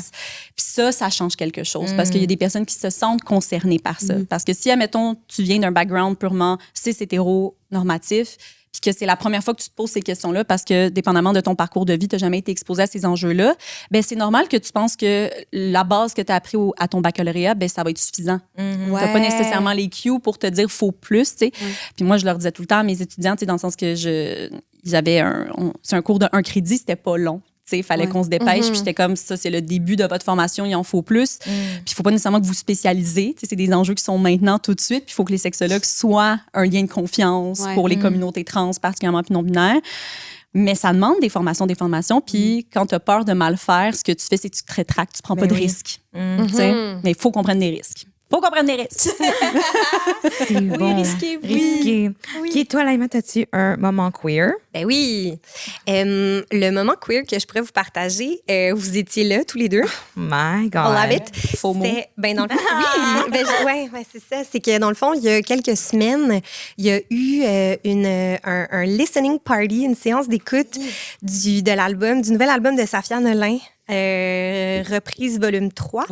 Puis ça change quelque chose parce qu'il y a des personnes qui se sentent concernées par ça. Parce que si, admettons, tu viens d'un background purement cis-hétéro-normatif, puis que c'est la première fois que tu te poses ces questions-là parce que, dépendamment de ton parcours de vie, tu n'as jamais été exposé à ces enjeux-là, ben c'est normal que tu penses que la base que tu as appris à ton baccalauréat, ben ça va être suffisant. Tu n'as pas nécessairement les cues pour te dire « faut plus », tu sais. Puis moi, je leur disais tout le temps à mes étudiants, tu sais, dans le sens que ils avaient c'est un cours de 1 crédit, c'était pas long. Il fallait qu'on se dépêche. Puis j'étais comme, ça, c'est le début de votre formation, il en faut plus. Puis il ne faut pas nécessairement que vous spécialisez. C'est des enjeux qui sont maintenant tout de suite. Puis il faut que les sexologues soient un lien de confiance pour les communautés trans, particulièrement puis non-binaires. Mais ça demande des formations. Puis quand tu as peur de mal faire, ce que tu fais, c'est que tu te rétractes, tu prends pas de risques. Mais il faut qu'on prenne des risques. Faut qu'on prenne des risques. C'est bon. Risqué, oui. Risqué. OK, toi, Laïma, as-tu un moment queer? Ben oui. Le moment queer que je pourrais vous partager, vous étiez là tous les deux. My God. On love it. Faux mot. Ben dans le fond, oui. Ben, c'est ça. C'est que dans le fond, il y a quelques semaines, il y a eu un listening party, une séance d'écoute du nouvel album de Safia Nolin. Reprise volume 3,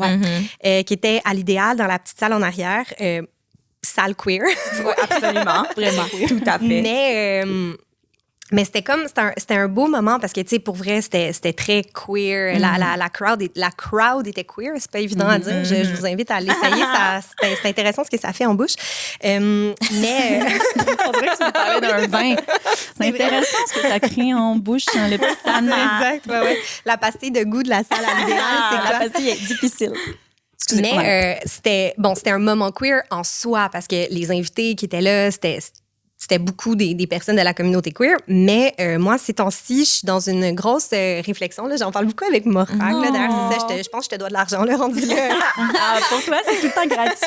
qui était à l'Idéal dans la petite salle en arrière. Salle queer. Oui, absolument. Vraiment. Tout à fait. Mais c'était un beau moment parce que, tu sais, pour vrai, c'était très queer. La crowd était queer. C'est pas évident à dire. Je vous invite à l'essayer. C'est intéressant ce que ça fait en bouche. Mais. On dirait que tu me parlais d'un vin. C'est intéressant ce que ça crée en bouche dans le petit anneau. Exact, ouais. La pastille de goût de la salle à l'Idéal, c'est La pastille est difficile. Mais c'était un moment queer en soi parce que les invités qui étaient là, c'était beaucoup des personnes de la communauté queer. Mais moi, ces temps-ci, je suis dans une grosse réflexion. Là, j'en parle beaucoup avec Morag. D'ailleurs, c'est ça. Je pense que je te dois de l'argent, là, rendu là. Pour toi, c'est tout le temps gratuit.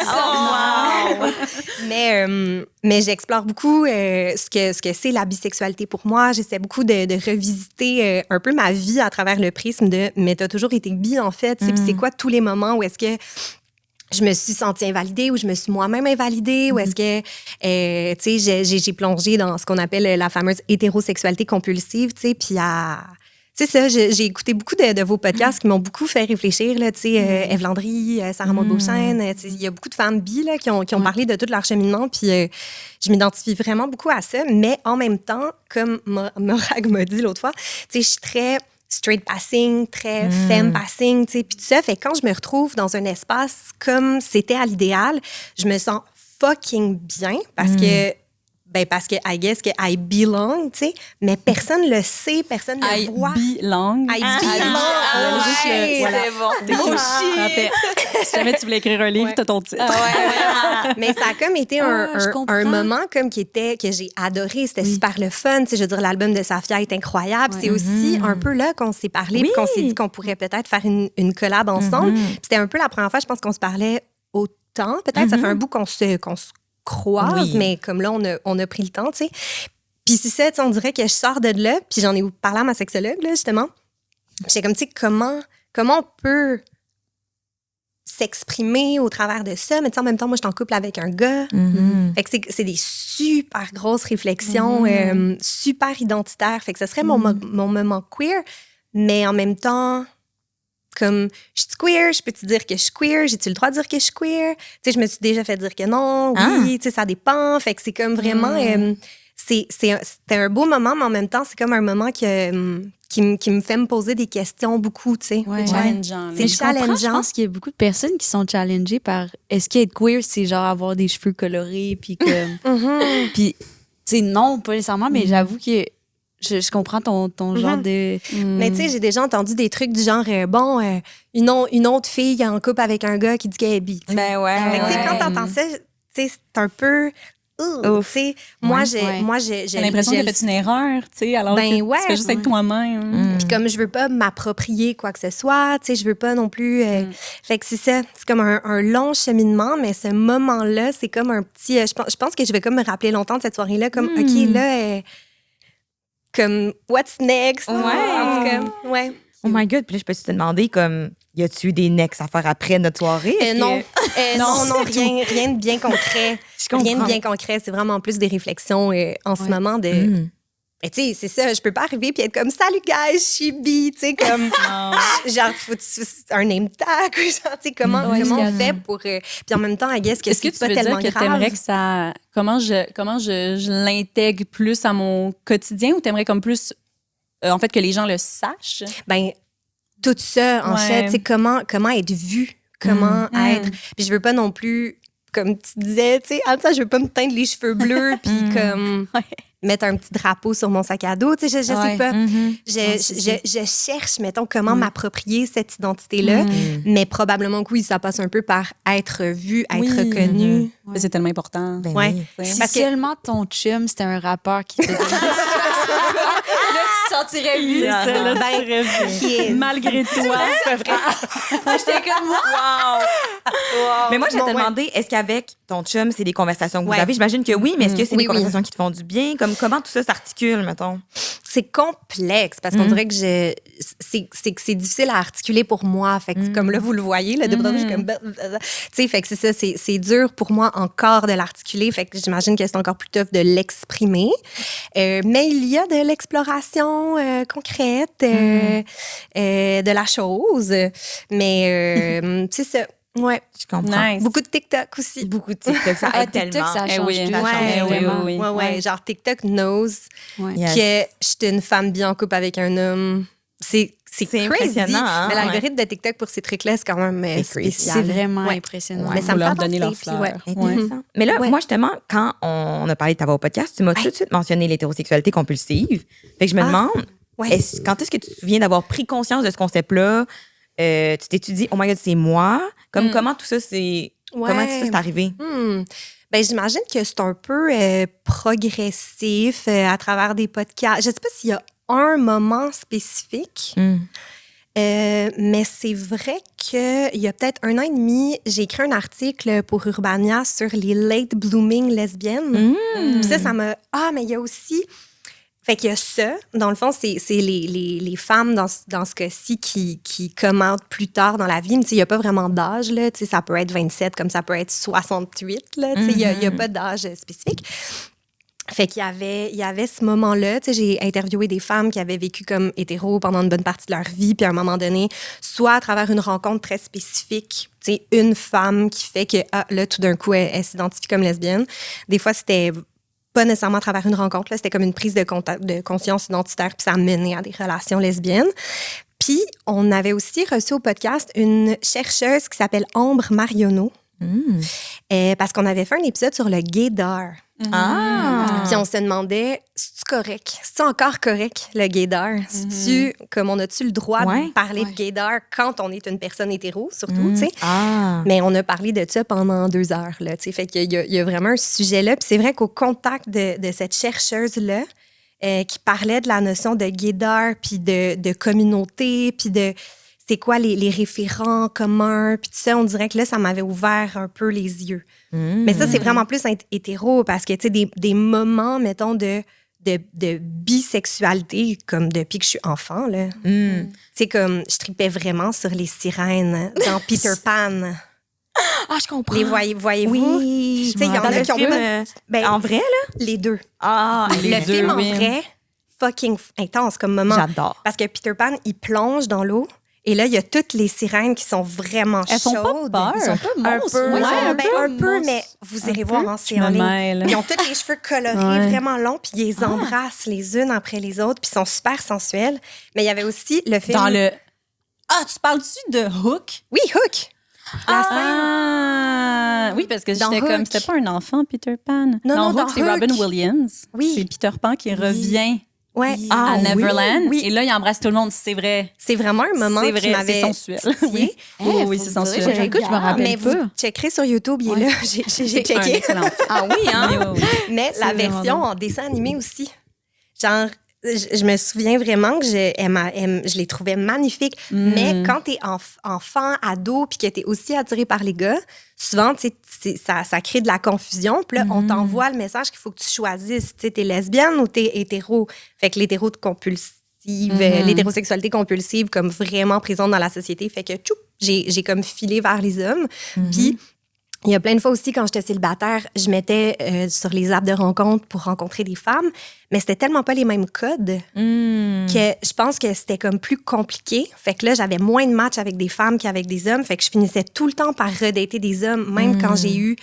Mais j'explore beaucoup ce que c'est la bisexualité pour moi. J'essaie beaucoup de revisiter un peu ma vie à travers le prisme de « mais t'as toujours été bi, en fait ». Puis c'est quoi tous les moments où est-ce que je me suis sentie invalidée ou je me suis moi-même invalidée ou est-ce que, tu sais, j'ai plongé dans ce qu'on appelle la fameuse hétérosexualité compulsive, tu sais, puis c'est ça, j'ai écouté beaucoup de vos podcasts qui m'ont beaucoup fait réfléchir, là, tu sais, Ève Landry, Sarah Maud Beauchesne, il y a beaucoup de femmes bi, là, qui ont parlé de tout leur cheminement, puis je m'identifie vraiment beaucoup à ça, mais en même temps, comme Morag m'a dit l'autre fois, tu sais, je suis très straight passing, très femme passing, tu sais, puis tout ça. Fait que quand je me retrouve dans un espace comme c'était à l'Idéal, je me sens fucking bien parce que I guess que I belong, tu sais, mais personne le sait, personne le voit. I belong. C'est bon. T'es si jamais tu voulais écrire un livre, t'as ton titre. Mais ça a comme été un moment comme que j'ai adoré. C'était super le fun. Tu sais, je veux dire, l'album de Safia est incroyable. C'est aussi un peu là qu'on s'est parlé puis qu'on s'est dit qu'on pourrait peut-être faire une collab ensemble. C'était un peu la première fois, je pense, qu'on se parlait autant. Peut-être ça fait un bout qu'on se croise, mais comme là, on a pris le temps, tu sais. Puis c'est ça, on dirait que je sors de là, puis j'en ai parlé à ma sexologue, là, justement. J'étais comme, tu sais, comment on peut s'exprimer au travers de ça, mais tu sais, en même temps, moi, je suis en couple avec un gars. Fait que c'est des super grosses réflexions, super identitaires. Fait que ce serait mon moment queer, mais en même temps, comme, je suis queer, je peux te dire que je suis queer, j'ai-tu le droit de dire que je suis queer? Tu sais, je me suis déjà fait dire que non, oui, tu sais, ça dépend. Fait que c'est comme vraiment, c'était un beau moment, mais en même temps, c'est comme un moment qui me fait me poser des questions beaucoup, tu sais. Challengeant. C'est challengeant. Je pense qu'il y a beaucoup de personnes qui sont challengées par est-ce qu'être queer, c'est genre avoir des cheveux colorés, puis que. Puis, tu sais, non, pas nécessairement, mais j'avoue que. Je comprends ton genre de... Mais tu sais, j'ai déjà entendu des trucs du genre, une autre fille en couple avec un gars qui dit qu'elle est bi. Ben ouais. Fait que, tu sais, quand t'entends ça, tu sais, c'est un peu... Tu sais, moi, j'ai l'impression que c'est une erreur, tu sais, alors que tu fais juste être toi-même. Puis comme je veux pas m'approprier quoi que ce soit, tu sais, je veux pas non plus... Fait que c'est ça, c'est comme un long cheminement, mais ce moment-là, c'est comme un petit... je pense que je vais comme me rappeler longtemps de cette soirée-là, comme, OK, là... comme what's next? Ouais. En tout cas, ouais. Oh my God. Puis là, je peux te demander, comme, y a-tu eu des next à faire après notre soirée? Non, rien de bien concret. Rien de bien concret. C'est vraiment plus des réflexions en ce moment de... Mais tu sais, c'est ça, je peux pas arriver puis être comme « Salut, guys, je suis bi », tu sais, comme... genre, faut un name tag, ou genre, tu sais, comment on fait pour... puis en même temps, I guess que est-ce que c'est tu pas veux tellement dire que grave. t'aimerais que ça... Comment je l'intègre plus à mon quotidien ou t'aimerais comme plus, en fait, que les gens le sachent? Ben, tout ça, en fait, tu sais, comment être vu, comment être... Puis je veux pas non plus, comme tu disais, tu sais, ça, je veux pas me teindre les cheveux bleus, puis comme... mettre un petit drapeau sur mon sac à dos, tu sais, je sais pas. Je cherche, mettons, comment m'approprier cette identité-là, mais probablement que oui, ça passe un peu par être vu, être reconnu. C'est tellement important. Ben Ouais. oui. Si seulement ton chum, c'était un rappeur qui te là, tu te sentirais mieux. C'est ça, là, tu serais vu. Malgré toi. C'est vrai. J'étais comme moi. Mais moi, je vais te Ouais. demander, est-ce qu'avec ton chum, c'est des conversations que vous Ouais. avez? J'imagine que oui, mais est-ce que c'est Oui, des conversations qui te font du bien? Comme, comment tout ça s'articule, mettons? C'est complexe parce qu'on dirait que c'est difficile à articuler pour moi. Fait que comme là, vous le voyez, là, de bras, je suis comme... Tu sais, fait que c'est ça, c'est dur pour moi encore de l'articuler. Fait que j'imagine que c'est encore plus tough de l'exprimer. Mais il y a de l'exploration concrète de la chose. Mais c'est ça. Ouais. Je comprends. Nice. Beaucoup de TikTok aussi. Beaucoup de TikTok, ça aide TikTok, tellement. ça Eh change oui. tout. Ça change vraiment. Oui. Ouais. Genre, TikTok knows Ouais. Yes. que j'étais une femme bien en couple avec un homme. C'est crazy. impressionnant, hein? Mais l'algorithme de TikTok pour ces trucs-là, c'est quand même C'est crazy. spécial. C'est vraiment Ouais. impressionnant. Mais ça Faut me leur fait donner penser, leur puis fleur. ouais. Intéressant. Mais là, Ouais. moi, justement, quand on a parlé de ta voix au podcast, tu m'as tout de suite mentionné l'hétérosexualité compulsive. Fait que je me demande, Ouais. quand est-ce que tu te souviens d'avoir pris conscience de ce concept-là? Tu t'es-tu dit, oh my God, c'est moi? Comme, comment tout ça, c'est... Comment tout ça c'est arrivé? Ben, j'imagine que c'est un peu progressif à travers des podcasts. Je sais pas s'il y a un moment spécifique, mais c'est vrai qu'il y a peut-être 1 an et demi, j'ai écrit un article pour Urbania sur les late blooming lesbiennes. Puis ça m'a... Ah, mais il y a aussi... Fait qu'il y a ça. Dans le fond, c'est les femmes, dans ce cas-ci, qui commentent plus tard dans la vie. Mais il n'y a pas vraiment d'âge. Là, ça peut être 27 comme ça peut être 68. Il n'y a pas d'âge spécifique. Fait qu'il y avait ce moment-là. J'ai interviewé des femmes qui avaient vécu comme hétéros pendant une bonne partie de leur vie. Puis à un moment donné, soit à travers une rencontre très spécifique, une femme qui fait que là, tout d'un coup, elle s'identifie comme lesbienne. Des fois, c'était... pas nécessairement à travers une rencontre, là, c'était comme une prise de conscience identitaire, puis ça a mené à des relations lesbiennes. Puis, on avait aussi reçu au podcast une chercheuse qui s'appelle Ambre Marionneau, parce qu'on avait fait un épisode sur le gaydar. Puis on se demandait, c'est-tu correct? C'est-tu encore correct, le gaydar? C'est-tu, comme on a-tu le droit de parler de gaydar quand on est une personne hétéro, surtout, tu sais? Mais on a parlé de ça pendant 2 heures, là, tu sais. Fait qu'il y a vraiment un sujet là. Puis c'est vrai qu'au contact de cette chercheuse-là, qui parlait de la notion de gaydar, puis de communauté, puis de... c'est quoi les référents communs, puis tout ça, on dirait que là, ça m'avait ouvert un peu les yeux. Mais ça, c'est vraiment plus hétéro, parce que, tu sais, des moments, mettons, de bisexualité, comme depuis que je suis enfant, là. Tu sais, comme, je tripais vraiment sur les sirènes dans Peter Pan. Ah, je comprends. Les voyez-vous? Oui. Tu sais, il y en a qui ont pas... Ben, en vrai, là? les deux. Ah, Le film, en vrai, fucking intense comme moment. J'adore. Parce que Peter Pan, il plonge dans l'eau. Et là, il y a toutes les sirènes qui sont vraiment chaudes. Elles font pas peur. Ils sont pas Un monstres. peu, Ouais, un peu, mais vous irez voir c'est en ligne. Ils ont tous les cheveux colorés, vraiment longs, puis ils les embrassent les unes après les autres, puis ils sont super sensuels. Mais il y avait aussi le film... Dans le... Ah, tu parles-tu de Hook? Oui, Hook! La scène. Oui, parce que Dans j'étais comme... Hook. C'était pas un enfant, Peter Pan. Non, dans Hook, c'est Hook. Robin Williams. Oui. C'est Peter Pan qui revient Ouais. à Neverland. oui. Et là, il embrasse tout le monde, c'est vrai. C'est vraiment un moment C'est qui vrai, m'avait c'est sensuel. titillée. Oui, c'est sensuel. Écoute, je me rappelle Mais vous pas. checkerez sur YouTube, il est là. J'ai C'est un checké. excellent film. Ah oui, hein? Oui, oui, oui. Mais la vraiment version en dessin animé aussi. Genre, je me souviens vraiment que je les trouvais magnifiques. Mais quand t'es enfant, ado, puis que t'es aussi attiré par les gars, souvent, tu sais, ça crée de la confusion. Puis là, on t'envoie le message qu'il faut que tu choisisses. Tu sais, t'es lesbienne ou t'es hétéro. Fait que l'hétéro te compulse. l'hétérosexualité compulsive comme vraiment présente dans la société. Fait que j'ai comme filé vers les hommes. Puis il y a plein de fois aussi, quand j'étais célibataire, je mettais sur les apps de rencontre pour rencontrer des femmes, mais c'était tellement pas les mêmes codes que je pense que c'était comme plus compliqué. Fait que là, j'avais moins de matchs avec des femmes qu'avec des hommes. Fait que je finissais tout le temps par redater des hommes, même quand j'ai eu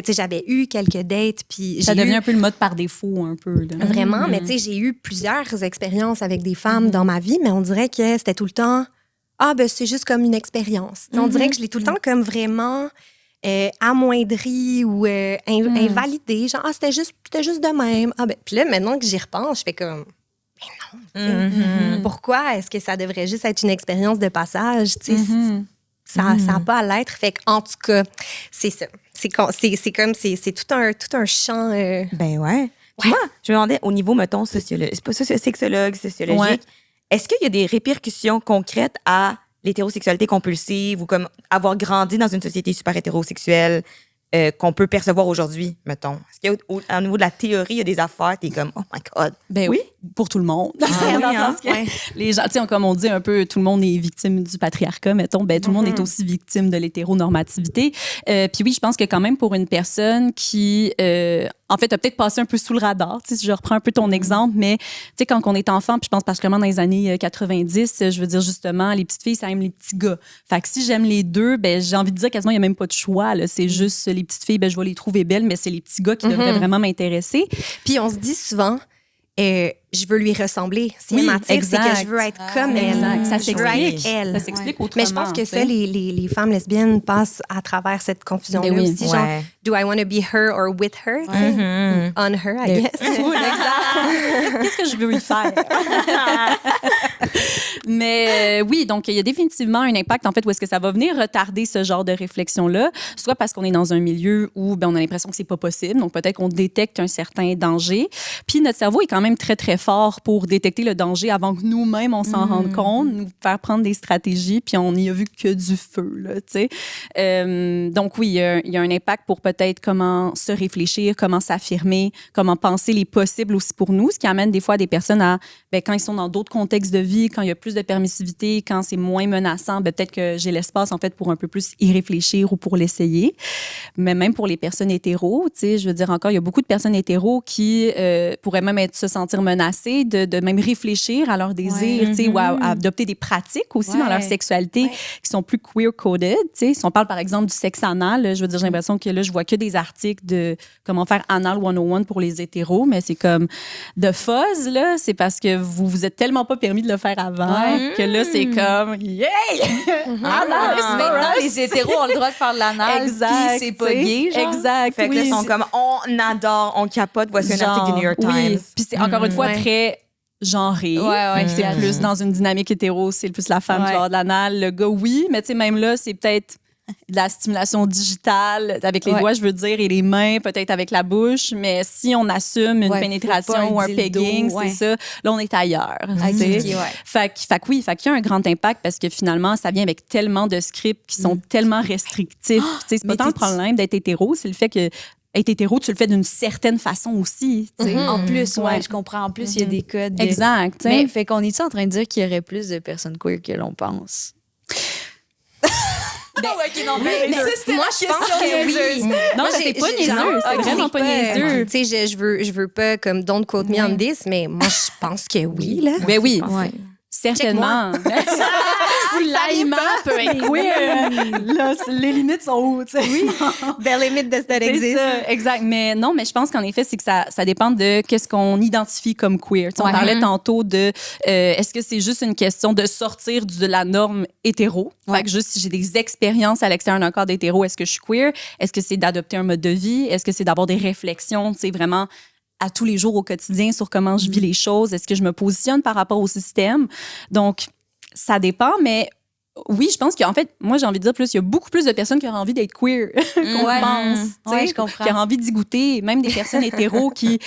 j'avais eu quelques dates. Puis ça devient un peu le mode par défaut, un peu. Là. Vraiment, mais tu sais, j'ai eu plusieurs expériences avec des femmes dans ma vie, mais on dirait que c'était tout le temps, c'est juste comme une expérience. On dirait que je l'ai tout le temps comme vraiment amoindri ou invalidé. Genre, c'était juste de même. Puis là, maintenant que j'y repense, je fais comme, mais non. Pourquoi est-ce que ça devrait juste être une expérience de passage? Tu sais, ça n'a pas à l'être. Fait qu'en tout cas, c'est ça. C'est tout un champ. Ben ouais. Moi, je me demandais au niveau, mettons, sexologique, est-ce qu'il y a des répercussions concrètes à l'hétérosexualité compulsive ou comme avoir grandi dans une société super hétérosexuelle qu'on peut percevoir aujourd'hui, mettons? Est-ce qu'au niveau de la théorie, il y a des affaires, t'es comme, oh my God. Ben oui, pour tout le monde. Les gens, tu sais, comme on dit un peu, tout le monde est victime du patriarcat, mettons, ben tout le monde est aussi victime de l'hétéronormativité. Puis oui, je pense que quand même pour une personne qui, en fait, a peut-être passé un peu sous le radar, tu sais, si je reprends un peu ton exemple, mais tu sais, quand on est enfant, puis je pense particulièrement dans les années 90, je veux dire justement, les petites filles, ça aime les petits gars. Fait que si j'aime les deux, ben j'ai envie de dire quasiment, il n'y a même pas de choix, là. C'est juste les petites filles, ben je vais les trouver belles, mais c'est les petits gars qui devraient vraiment m'intéresser. Puis on se dit souvent, je veux lui ressembler. Si elle m'attire, c'est que je veux être comme elle. Exact. Ça s'explique. Ça s'explique autrement. Mais je pense que ça, les femmes lesbiennes passent à travers cette confusion-là aussi. Genre, do I want to be her or with her? On her, I guess. Exact. Qu'est-ce que je veux lui faire? Mais oui, donc il y a définitivement un impact, en fait, où est-ce que ça va venir retarder ce genre de réflexion-là, soit parce qu'on est dans un milieu où on a l'impression que c'est pas possible, donc peut-être qu'on détecte un certain danger. Puis notre cerveau est quand même très, très fort pour détecter le danger avant que nous-mêmes, on s'en rende compte, nous faire prendre des stratégies, puis on n'y a vu que du feu, là, tu sais. Donc oui, il y a un impact pour peut-être comment se réfléchir, comment s'affirmer, comment penser les possibles aussi pour nous, ce qui amène des fois des personnes à, quand ils sont dans d'autres contextes de vie, quand il y a plus de permissivité, quand c'est moins menaçant, peut-être que j'ai l'espace, en fait, pour un peu plus y réfléchir ou pour l'essayer. Mais même pour les personnes hétéros, tu sais, je veux dire encore, il y a beaucoup de personnes hétéros qui pourraient même se sentir menacées de même réfléchir à leurs désirs, tu sais, ou à adopter des pratiques aussi dans leur sexualité qui sont plus queer-coded, tu sais. Si on parle, par exemple, du sexe anal, je veux dire, j'ai l'impression que là, je vois que des articles de comment faire anal 101 pour les hétéros, mais c'est comme de fuzz, là, c'est parce que vous vous êtes tellement pas permis de le faire avant que là, c'est comme, yay! Maintenant, les hétéros ont le droit de faire de l'anal, puis c'est pas gay, genre. Exact. Fait que là, ils sont comme, on adore, on capote, voici un article du New York Times. Puis c'est encore une fois très genré. C'est plus dans une dynamique hétéro, c'est plus la femme qui va avoir de l'anal. Le gars, oui, mais tu sais, même là, c'est peut-être de la stimulation digitale avec les doigts, je veux dire, et les mains, peut-être avec la bouche, mais si on assume une pénétration ou un pegging, c'est ça, là, on est ailleurs. Fait qu'il y a un grand impact parce que finalement, ça vient avec tellement de scripts qui sont tellement restrictifs. C'est pas tant le problème d'être hétéro, c'est le fait que être hétéro, tu le fais d'une certaine façon aussi. En plus, je comprends. En plus, il y a des codes. Exact. Mais fait qu'on est-tu en train de dire qu'il y aurait plus de personnes queer que l'on pense? Moi, je pense que oui. Non, c'est pas niaiseux. C'est vraiment pas niaiseux. Tu sais, je veux pas comme don't quote me on this, mais moi, je pense que oui, là. Ben oui. Certainement. L'aliment peut être queer. Là, les limites sont où, tu sais? Oui. The limit does not exist. Exact. Mais non, mais je pense qu'en effet, c'est que ça dépend de qu'est-ce qu'on identifie comme queer. On parlait tantôt de est-ce que c'est juste une question de sortir de la norme hétéro? Fait que juste si j'ai des expériences à l'extérieur d'un cadre hétéro, est-ce que je suis queer? Est-ce que c'est d'adopter un mode de vie? Est-ce que c'est d'avoir des réflexions, tu sais, vraiment à tous les jours au quotidien sur comment je vis les choses? Est-ce que je me positionne par rapport au système? Donc, ça dépend, mais oui, je pense qu'en fait, moi, j'ai envie de dire plus, il y a beaucoup plus de personnes qui auraient envie d'être queer qu'on pense. Je comprends. Qui auraient envie d'y goûter. Même des personnes hétéros qui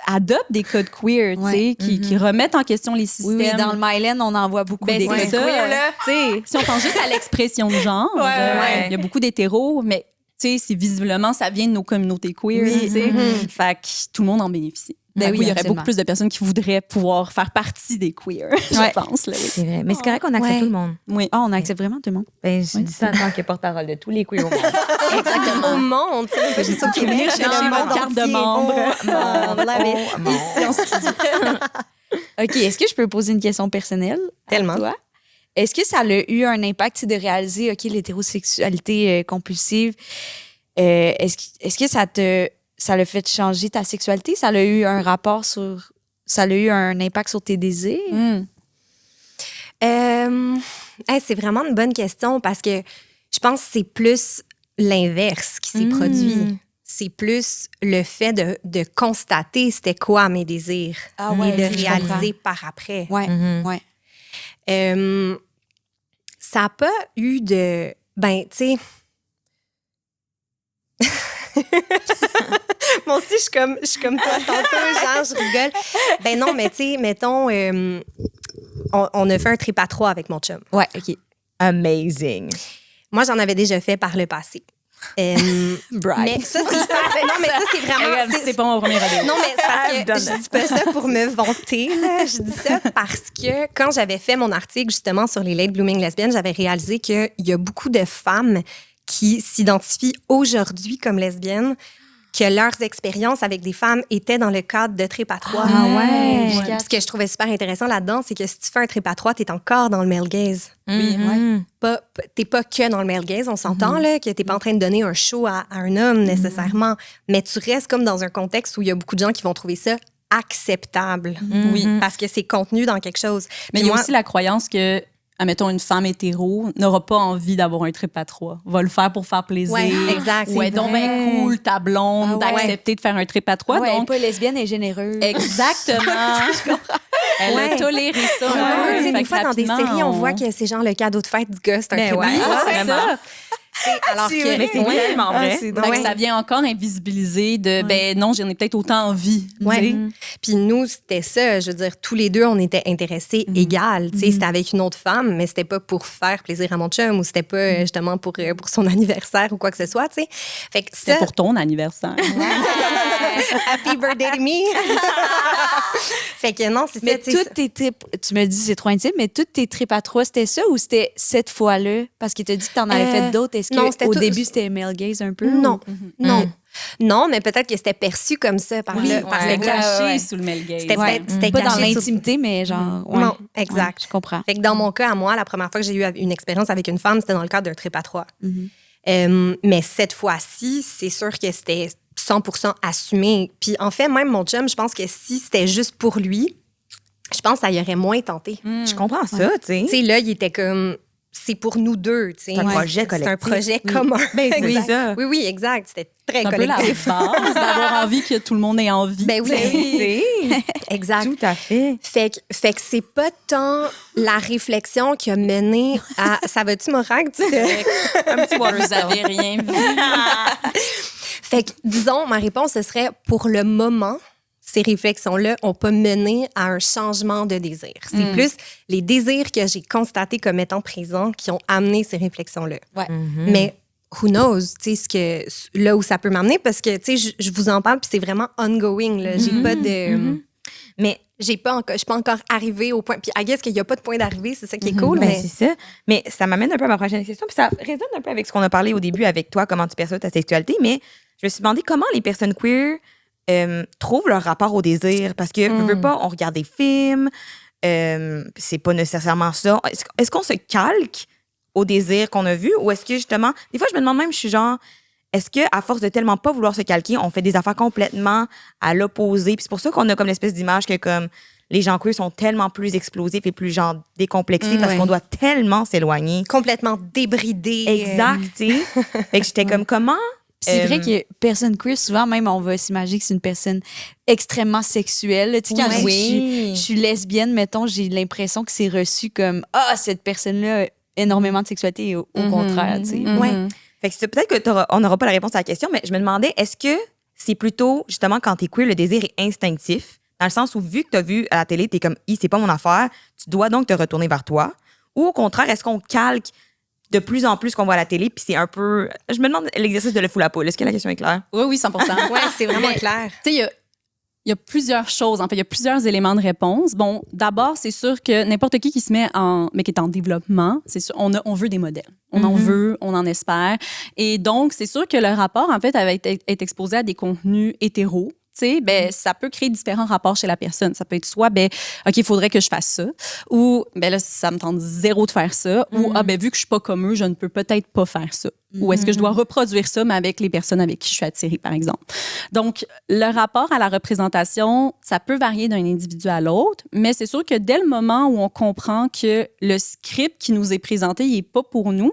adoptent des codes queer, tu sais, qui remettent en question les systèmes. Oui, dans le Myland, on en voit beaucoup des codes queer, là. Si on pense juste à l'expression de genre, il y a beaucoup d'hétéros, mais tu sais, c'est visiblement, ça vient de nos communautés queer, tu sais. Fait que tout le monde en bénéficie. Ben Oui, il y aurait beaucoup plus de personnes qui voudraient pouvoir faire partie des queers, je pense. Là, oui. C'est vrai. Mais c'est correct qu'on accepte Ouais. tout le monde. Oui. Ah, on accepte vraiment tout le monde. Ben, je dis ça en tant que porte-parole de tous les queers au monde. Au monde, tu sais, pas juste au Québec. venir c'est chercher le votre monde carte de entier. membre. On l'avait. Ici, on se OK, est-ce que je peux poser une question personnelle Tellement. à toi? Est-ce que ça a eu un impact de réaliser, OK, l'hétérosexualité compulsive, est-ce que ça l'a fait changer ta sexualité? Ça a eu un rapport sur... Ça a eu un impact sur tes désirs? C'est vraiment une bonne question parce que je pense que c'est plus l'inverse qui s'est produit. C'est plus le fait de constater c'était quoi mes désirs Ah ouais, et de je réaliser par après. Ouais, ouais. Ça n'a pas eu de... Ben, tu sais... Moi aussi, je suis comme toi tantôt, genre, je rigole. Ben non, mais tu sais, mettons, on a fait un trip à 3 avec mon chum. Ouais, OK. Amazing. Moi, j'en avais déjà fait par le passé. Brag. Mais ça, c'est non, mais ça, c'est vraiment... Regarde, c'est pas mon premier rodéo. Non, mais c'est parce I've que done je dis pas ça pour me vanter. Là. Je dis ça parce que quand j'avais fait mon article justement sur les late blooming lesbiennes, j'avais réalisé qu'il y a beaucoup de femmes qui s'identifient aujourd'hui comme lesbiennes, que leurs expériences avec des femmes étaient dans le cadre de trip à 3. Ah ouais. Ce que je trouvais super intéressant là-dedans, c'est que si tu fais un trip à 3, t'es encore dans le male gaze. Oui, ouais. T'es pas que dans le male gaze, on s'entend là, que t'es pas en train de donner un show à un homme nécessairement, mais tu restes comme dans un contexte où il y a beaucoup de gens qui vont trouver ça acceptable. Oui. Parce que c'est contenu dans quelque chose. Mais Puis il y a moi- aussi la croyance que, admettons, une femme hétéro n'aura pas envie d'avoir un trip à 3. Va le faire pour faire plaisir. Ouais, exact. Ouais, c'est donc vrai. ben cool, ta blonde, Ah ouais. d'accepter de faire un trip à 3. Ouais, elle est donc, pas lesbienne et généreuse. exactement. Elle Ouais. a toléré ça. un Ouais, peu. tu sais, Fait des que fois, dans des rapidement, séries, on voit que c'est genre le cadeau de fête du gars, c'est un Ben trip ouais. à 3. Ah, c'est ça. Alors C'est que... vrai, c'est tellement vrai. Fait que ça vient encore invisibiliser de, ben non, j'en ai peut-être autant envie. Ouais. tu sais. Puis nous, c'était ça. Je veux dire, tous les deux, on était intéressés égales. Tu sais, c'était avec une autre femme, mais c'était pas pour faire plaisir à mon chum ou c'était pas justement pour son anniversaire ou quoi que ce soit, tu sais. Fait que C'était ça... pour ton anniversaire. Happy birthday to me! Fait que non, c'est ça. Mais tu sais, toutes tes trips, tu me dis c'est trop intime, mais toutes tes trips à 3, c'était ça ou c'était cette fois-là? Parce que tu as dit que tu en avais fait d'autres. Est-ce non, c'était qu'au tout- début, c'était male gaze un peu? Non, ou- non. Non, mais peut-être que c'était perçu comme ça par Oui, le... par c'était le gars. caché ouais. sous le male gaze. C'était Ouais. peut-être c'était Pas dans caché sous- l'intimité, mais genre. Ouais. Non, exact. Ouais, je comprends. Fait que dans mon cas, à moi, la première fois que j'ai eu une expérience avec une femme, c'était dans le cadre d'un trip à 3. Mais cette fois-ci, c'est sûr que c'était 100% assumé. Puis en fait, même mon chum, je pense que si c'était juste pour lui, je pense que ça y aurait moins tenté. Je comprends ça, tu sais. Tu sais, là, il était comme... C'est pour nous deux, tu sais. C'est un projet C'est un collectif. projet commun. Ben, c'est Exact. ça. Oui, oui, exact. C'était très C'est un peu la collectif. base d'avoir envie que tout le monde ait envie. Ben oui, C'est exact. tout à fait. Fait que c'est pas tant la réflexion qui a mené à... Ça va-tu, Morag? Un petit Vous avez rien vu. Fait que, disons, ma réponse, ce serait pour le moment, ces réflexions-là n'ont pas mené à un changement de désir. C'est plus les désirs que j'ai constatés comme étant présents qui ont amené ces réflexions-là. Ouais. Mais who knows, tu sais, là où ça peut m'amener, parce que, tu sais, je vous en parle, puis c'est vraiment ongoing, là. J'ai pas de... Mais Je suis pas encore arrivée au point... Puis, I guess qu'il n'y a pas de point d'arrivée, c'est ça qui est cool, ben, mais... c'est ça. Mais ça m'amène un peu à ma prochaine question. Puis ça résonne un peu avec ce qu'on a parlé au début avec toi, comment tu perçois ta sexualité. Mais je me suis demandé comment les personnes queer trouvent leur rapport au désir. Parce que, veux pas, on regarde des films, c'est pas nécessairement ça. Est-ce qu'on se calque au désir qu'on a vu ou est-ce que justement, des fois, je me demande même, je suis genre, est-ce que à force de tellement pas vouloir se calquer, on fait des affaires complètement à l'opposé? Puis c'est pour ça qu'on a comme l'espèce d'image que comme les gens queer sont tellement plus explosifs et plus genre décomplexés parce ouais. qu'on doit tellement s'éloigner. Complètement débridée. Exact, tu sais. Fait que j'étais comme, comment? C'est vrai que personne queer, souvent même, on va s'imaginer que c'est une personne extrêmement sexuelle. Tu sais, quand Oui. je suis lesbienne, mettons, j'ai l'impression que c'est reçu comme « Ah, cette personne-là a énormément de sexualité » et au contraire, tu sais. Ouais. Fait que c'est peut-être qu'on n'aura pas la réponse à la question, mais je me demandais, est-ce que c'est plutôt, justement, quand t'es queer, le désir est instinctif, dans le sens où, vu que t'as vu à la télé, t'es comme, c'est pas mon affaire, tu dois donc te retourner vers toi, ou au contraire, est-ce qu'on calque de plus en plus qu'on voit à la télé, puis c'est un peu... Je me demande l'exercice de le fou la poule. Est-ce que la question est claire? Oui, 100%. Ouais, c'est vraiment Mais, clair. Tu sais, il il y a plusieurs choses. En fait, il y a plusieurs éléments de réponse. Bon, d'abord, c'est sûr que n'importe qui se met mais qui est en développement, c'est sûr, on veut des modèles. On en veut, on en espère. Et donc, c'est sûr que le rapport, en fait, est exposé à des contenus hétéros. Ben, ça peut créer différents rapports chez la personne. Ça peut être soit, ben, OK, il faudrait que je fasse ça, ou, ben là, ça me tente zéro de faire ça, ou, ah, ben, vu que je suis pas comme eux, je ne peux peut-être pas faire ça. Ou est-ce que je dois reproduire ça, mais avec les personnes avec qui je suis attirée, par exemple. Donc, le rapport à la représentation, ça peut varier d'un individu à l'autre, mais c'est sûr que dès le moment où on comprend que le script qui nous est présenté, il est pas pour nous,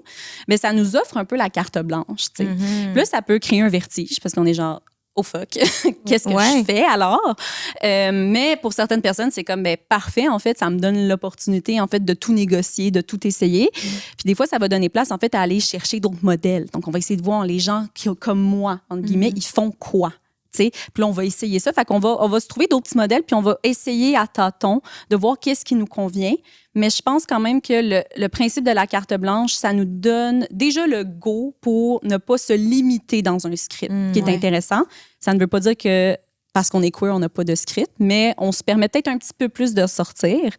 ben, ça nous offre un peu la carte blanche, tu sais. Puis là, ça peut créer un vertige, parce qu'on est genre, oh fuck, qu'est-ce que je fais alors? Mais pour certaines personnes, c'est comme, ben, parfait, en fait, ça me donne l'opportunité, en fait, de tout négocier, de tout essayer. Puis des fois, ça va donner place, en fait, à aller chercher d'autres modèles. Donc, on va essayer de voir les gens qui, comme moi, entre guillemets, ils font quoi? Puis là, on va essayer ça. Fait qu'on on va se trouver d'autres petits modèles, puis on va essayer à tâtons de voir qu'est-ce qui nous convient. Mais je pense quand même que le principe de la carte blanche, ça nous donne déjà le go pour ne pas se limiter dans un script, qui est intéressant. Ça ne veut pas dire que parce qu'on est queer, on n'a pas de script, mais on se permet peut-être un petit peu plus de sortir.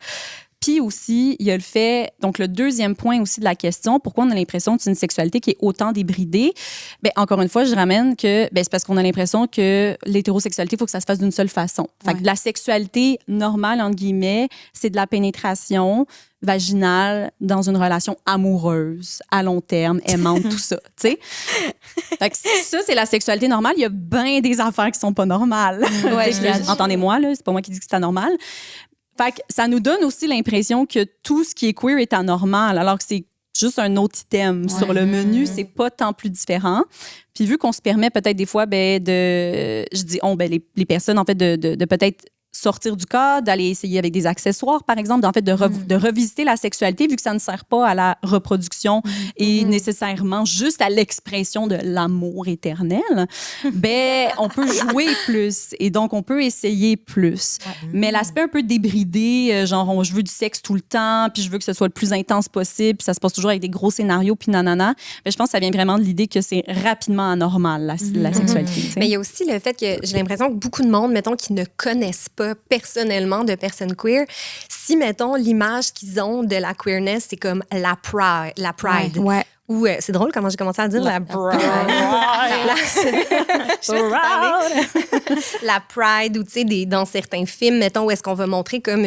Puis aussi, il y a le fait, donc le deuxième point aussi de la question, pourquoi on a l'impression que c'est une sexualité qui est autant débridée? Bien, encore une fois, je ramène que c'est parce qu'on a l'impression que l'hétérosexualité, il faut que ça se fasse d'une seule façon. Fait que la sexualité normale, entre guillemets, c'est de la pénétration vaginale dans une relation amoureuse, à long terme, aimante, tout ça, tu sais. Fait que ça, c'est la sexualité normale. Il y a bien des affaires qui sont pas normales. Entendez-moi, là, c'est pas moi qui dis que c'est anormal. Fait que ça nous donne aussi l'impression que tout ce qui est queer est anormal, alors que c'est juste un autre item. Sur le menu, c'est pas tant plus différent. Puis vu qu'on se permet peut-être des fois, les personnes, en fait, de peut-être sortir du cadre, d'aller essayer avec des accessoires, par exemple, en fait, de revisiter la sexualité, vu que ça ne sert pas à la reproduction et nécessairement juste à l'expression de l'amour éternel, ben, on peut jouer plus et donc on peut essayer plus. Mais l'aspect un peu débridé, genre, je veux du sexe tout le temps, puis je veux que ce soit le plus intense possible, puis ça se passe toujours avec des gros scénarios, puis nanana, ben, je pense que ça vient vraiment de l'idée que c'est rapidement anormal, la sexualité. Mais il y a aussi le fait que j'ai l'impression que beaucoup de monde, mettons, qui ne connaissent pas personnellement de personnes queer, si, mettons, l'image qu'ils ont de la queerness, c'est comme la pride. Ouais. Ou c'est drôle comment j'ai commencé à dire la pride. La pride, ou tu sais, dans certains films, mettons, où est-ce qu'on va montrer comme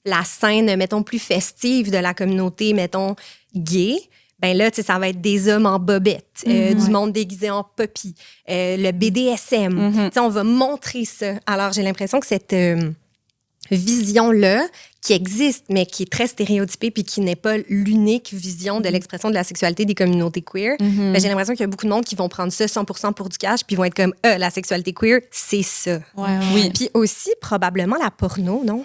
la scène, mettons, plus festive de la communauté, mettons, gay. Ben là, tu sais, ça va être des hommes en bobette, du monde déguisé en poppy, le BDSM. Tu sais, on va montrer ça. Alors, j'ai l'impression que cette vision-là, qui existe, mais qui est très stéréotypée puis qui n'est pas l'unique vision de l'expression de la sexualité des communautés queer, ben, j'ai l'impression qu'il y a beaucoup de monde qui vont prendre ça 100% pour du cash puis vont être comme, la sexualité queer, c'est ça. Oui. Puis aussi, probablement, la porno, non?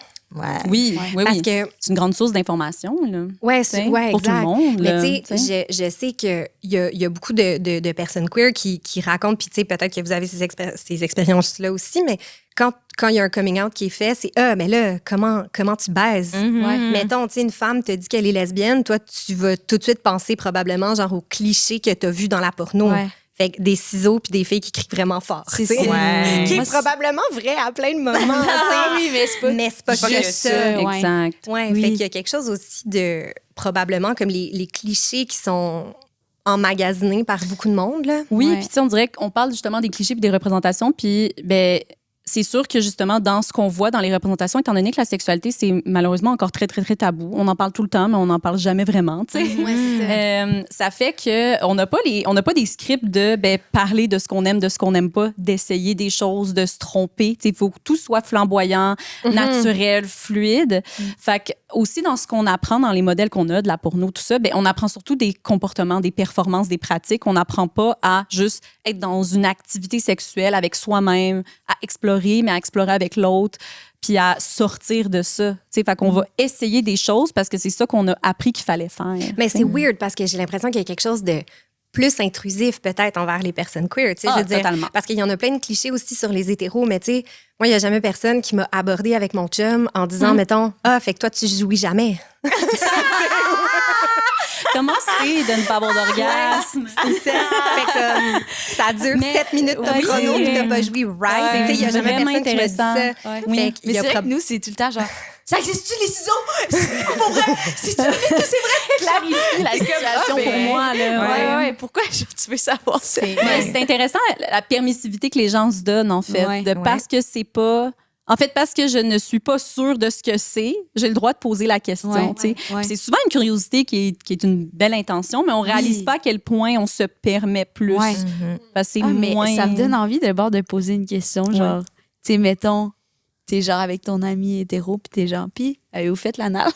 Oui. Parce que c'est une grande source d'information, là. Pour exact. tout le monde. Là, mais tu sais, je sais qu'il y a beaucoup de personnes queer qui racontent, puis tu sais, peut-être que vous avez ces expériences-là aussi, mais quand il y a un coming out qui est fait, c'est mais là, comment tu baises? Mettons, tu sais, une femme te dit qu'elle est lesbienne, toi, tu vas tout de suite penser probablement genre au cliché que tu as vu dans la porno. Fait que des ciseaux puis des filles qui crient vraiment fort. C'est ça. Qui est probablement vrai à plein de moments. Mais c'est pas que ça. Exact. Fait qu'il y a quelque chose aussi de probablement comme les clichés qui sont emmagasinés par beaucoup de monde. Là. Oui, puis tu sais, on dirait qu'on parle justement des clichés puis des représentations, puis ben c'est sûr que justement, dans ce qu'on voit dans les représentations, étant donné que la sexualité, c'est malheureusement encore très, très, très tabou. On en parle tout le temps, mais on n'en parle jamais vraiment, tu sais. Ça fait qu'on n'a pas des scripts de parler de ce qu'on aime, de ce qu'on n'aime pas, d'essayer des choses, de se tromper. Il faut que tout soit flamboyant, naturel, fluide. Fait que aussi, dans ce qu'on apprend dans les modèles qu'on a de la porno, tout ça, on apprend surtout des comportements, des performances, des pratiques. On n'apprend pas à juste être dans une activité sexuelle avec soi-même, à explorer, mais à explorer avec l'autre, puis à sortir de ça. Fait qu'on va essayer des choses parce que c'est ça qu'on a appris qu'il fallait faire. Mais c'est weird parce que j'ai l'impression qu'il y a quelque chose de plus intrusif peut-être envers les personnes queer. Je veux dire, totalement. parce qu'il y en a plein de clichés aussi sur les hétéros, mais tu sais, moi, il n'y a jamais personne qui m'a abordé avec mon chum en disant, mettons, fait que toi, tu jouis jamais. Comment c'est de ne pas avoir d'orgasme? C'est ça. Fait que ça dure 7 minutes de oui, chrono puis t'as pas joué right. Il y a jamais vraiment personne qui me dit ça. intéressant. Oui. Fait qu'il Mais y a c'est vrai que nous, c'est tout le temps genre, ça existe-tu les ciseaux? C'est pas pour vrai? C'est-tu que c'est vrai? Clarifie la situation pour moi. Là, Ouais. Pourquoi tu veux savoir ça? Mais c'est intéressant la permissivité que les gens se donnent, en fait. Ouais. Parce que c'est pas... En fait, parce que je ne suis pas sûre de ce que c'est, j'ai le droit de poser la question. Ouais. Tu sais. Ouais. C'est souvent une curiosité qui est une belle intention, mais on réalise pas à quel point on se permet plus. Ouais. Parce que c'est Mais moins... ça me donne envie d'abord de poser une question, genre, tu sais, mettons, t'es genre avec ton ami hétéro, puis t'es genre, puis avez-vous fait l'anal?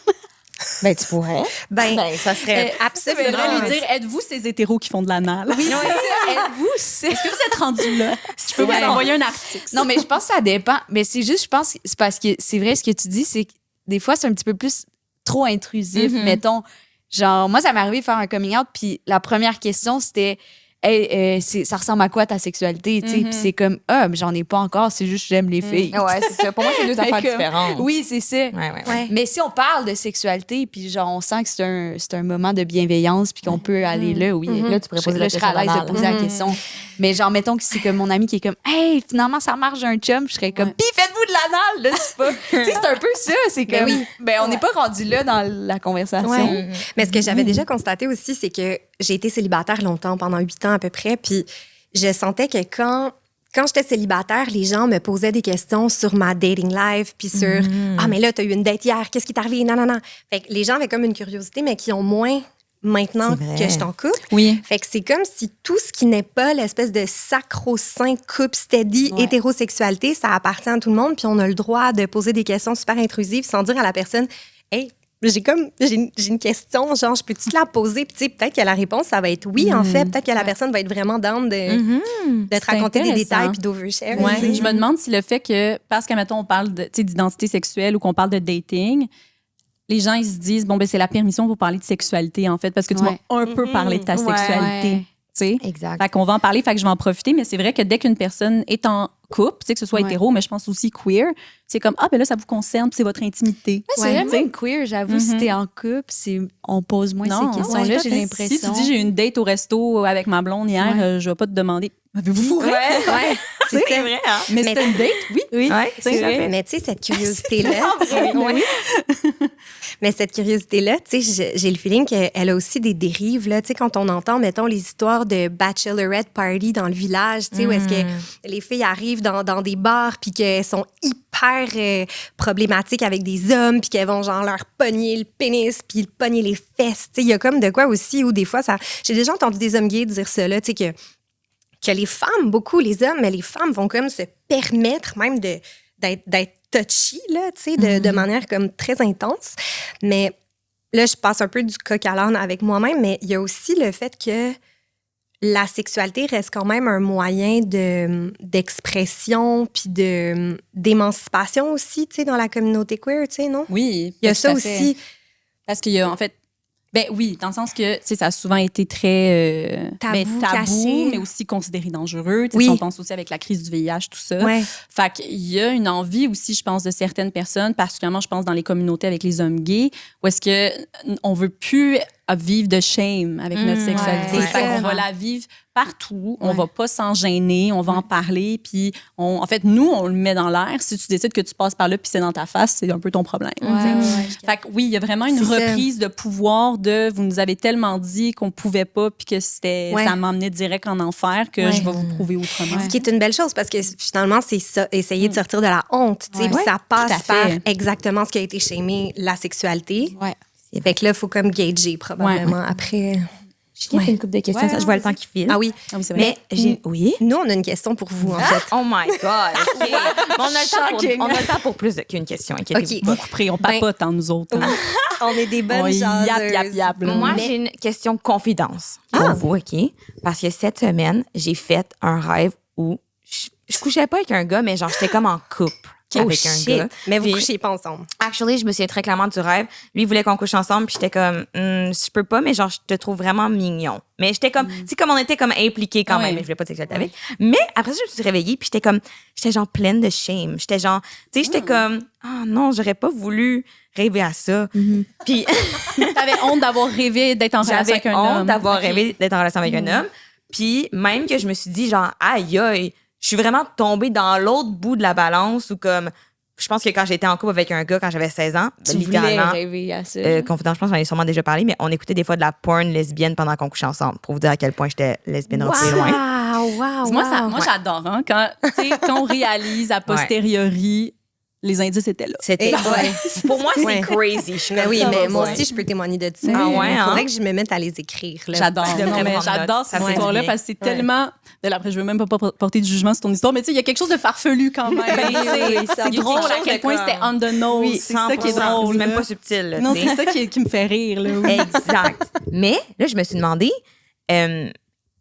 Ben, tu pourrais. Ben, ça serait Tu devrais lui dire, êtes-vous ces hétéros qui font de l'anal? Oui, êtes-vous? Est-ce que vous êtes rendus là? Je peux vous envoyer un article. Non, mais je pense que ça dépend. Mais c'est juste, je pense, c'est parce que c'est vrai ce que tu dis, c'est que des fois, c'est un petit peu plus trop intrusif. Mettons, genre, moi, ça m'est arrivé de faire un coming out, puis la première question, c'était, hey, ça ressemble à quoi ta sexualité? Tu sais, puis c'est comme, mais j'en ai pas encore, c'est juste j'aime les filles. Ouais, c'est ça. Pour moi, c'est deux affaires différentes. Oui, c'est ça. Ouais. Mais si on parle de sexualité, puis genre, on sent que c'est un moment de bienveillance, puis qu'on peut aller là, oui. Là, tu pourrais poser la je serais à l'aise question de poser la question. Mais genre, mettons que c'est comme mon ami qui est comme, hey, finalement, ça marche, j'ai un chum, je serais comme, pis faites-vous de l'anal, là, c'est pas. Tu sais, c'est un peu ça, c'est comme, on n'est pas rendu là dans la conversation. Ouais. Mais ce que j'avais déjà constaté aussi, c'est que j'ai été célibataire longtemps, pendant 8 ans à peu près, puis je sentais que quand j'étais célibataire, les gens me posaient des questions sur ma dating life, puis sur ah, mais là, t'as eu une date hier, qu'est-ce qui t'est arrivé? Non. Fait que les gens avaient comme une curiosité, mais qui ont moins maintenant que je suis en couple. Oui. Fait que c'est comme si tout ce qui n'est pas l'espèce de sacro-saint couple steady, hétérosexualité, ça appartient à tout le monde, puis on a le droit de poser des questions super intrusives sans dire à la personne, hey, j'ai une question, genre, je peux-tu te la poser? Puis, tu sais, peut-être que la réponse, ça va être oui, en fait. Peut-être que la personne va être vraiment down de te raconter des détails puis d'overshare. Ouais. Je me demande si le fait que, parce que, mettons, on parle d'identité sexuelle ou qu'on parle de dating, les gens, ils se disent, bon, ben c'est la permission pour parler de sexualité, en fait, parce que tu vas un peu parler de ta sexualité. sais. Exact. Fait qu'on va en parler, fait que je vais en profiter, mais c'est vrai que dès qu'une personne est en couple, tu sais, que ce soit hétéro, mais je pense aussi queer, c'est comme, ah, ben là, ça vous concerne, c'est votre intimité. C'est vraiment queer, j'avoue. Si t'es en couple, on pose moins ces questions-là, j'ai l'impression. Si tu dis, j'ai eu une date au resto avec ma blonde hier, je vais pas te demander, avez-vous fourré? Ouais. C'est vrai, hein? Mais c'était une date, oui. Ouais, c'est vrai. Mais tu sais, cette curiosité-là. Mais cette curiosité-là, tu sais, j'ai le feeling qu'elle a aussi des dérives, là. Tu sais, quand on entend, mettons, les histoires de bachelorette party dans le village, tu sais, où est-ce que les filles arrivent dans des bars puis qu'elles sont hyper problématiques avec des hommes puis qu'elles vont, genre, leur pogner le pénis puis pogner les fesses. Tu sais, il y a comme de quoi aussi où des fois, ça... J'ai déjà entendu des hommes gays dire ça, là, tu sais, que les femmes, beaucoup les hommes, mais les femmes vont comme se permettre même d'être touchy, là, tu sais, de manière comme très intense. Mais là, je passe un peu du coq à l'âne avec moi-même, mais il y a aussi le fait que la sexualité reste quand même un moyen d'expression puis d'émancipation aussi, tu sais, dans la communauté queer, tu sais, non? Oui. Il y a ça aussi. Parce qu'il y a, en fait, ben oui, dans le sens que, tu sais, ça a souvent été très tabou, caché, mais aussi considéré dangereux. Tu sais, oui. si on pense aussi avec la crise du VIH, tout ça. Ouais. Fait qu'il y a une envie aussi, je pense, de certaines personnes, particulièrement, je pense, dans les communautés avec les hommes gays, où est-ce que on veut plus vivre de shame avec notre sexualité. Ouais. Fait qu'on va la vivre partout. On va pas s'en gêner. On va en parler. Puis, en fait, nous, on le met dans l'air. Si tu décides que tu passes par là puis c'est dans ta face, c'est un peu ton problème. Fait que oui, il y a vraiment une reprise de pouvoir de vous nous avez tellement dit qu'on pouvait pas puis que ça m'emmenait direct en enfer que je vais vous prouver autrement. Ce qui est une belle chose parce que finalement, c'est ça, essayer de sortir de la honte. Tu sais, puis ça passe par exactement ce qui a été shamé, la sexualité. Ouais. Fait que là, il faut comme gager probablement après. Je une couple de questions. Je vois le temps qui file. Ah oui. C'est vrai. Mais oui. Nous, on a une question pour vous, en fait. Oh my God. Okay. On a le temps pour plus qu'une question. OK. Beaucoup pris, on papote en nous autres. Hein. On est des bonnes jaseuses. Yap. Moi, j'ai une question confidence pour vous, OK? Parce que cette semaine, j'ai fait un rêve où je couchais pas avec un gars, mais genre, j'étais comme en couple. avec un gars. Mais vous Puis- couchiez pas ensemble. Actually, je me souviens très clairement du rêve. Lui, il voulait qu'on couche ensemble, puis j'étais comme, je peux pas, mais genre, je te trouve vraiment mignon. Mais j'étais comme, tu sais, comme on était comme impliqués quand même, mais je voulais pas de sexualité avec. Mais après ça, je me suis réveillée, puis j'étais genre pleine de shame. J'étais genre, tu sais, j'étais comme, ah non, j'aurais pas voulu rêver à ça. Puis T'avais honte d'avoir rêvé d'être en relation j'avais avec un honte homme. d'avoir rêvé d'être en relation avec un homme. Puis même que je me suis dit, genre, aïe, aïe, je suis vraiment tombée dans l'autre bout de la balance où comme, je pense que quand j'étais en couple avec un gars quand j'avais 16 ans, Tu voulais littéralement, rêver à ça. confident, je pense qu'on en a sûrement déjà parlé, mais on écoutait des fois de la porn lesbienne pendant qu'on couchait ensemble pour vous dire à quel point j'étais lesbienne reculée loin. Wow, Moi, j'adore, hein, quand on réalise a posteriori, les indices étaient là. C'était pour moi, c'est crazy. Je suis Mais comme, oui, ça mais va, moi ouais. aussi, je peux témoigner de ça. Ah ouais, Il hein? faudrait que je me mette à les écrire. Là. J'adore. Tu devrais Non, mais prendre j'adore note. Ça cette fait histoire-là du bien. parce que c'est tellement. Après, je veux même pas porter de jugement sur ton histoire, mais tu sais, il y a quelque chose de farfelu quand même. C'est drôle à quel point c'était on the nose. Oui, c'est ça qui est 100%. drôle. C'est même là. pas subtil. Là, Non, tu sais. c'est ça qui me fait rire. Là. Exact. Mais là, je me suis demandé,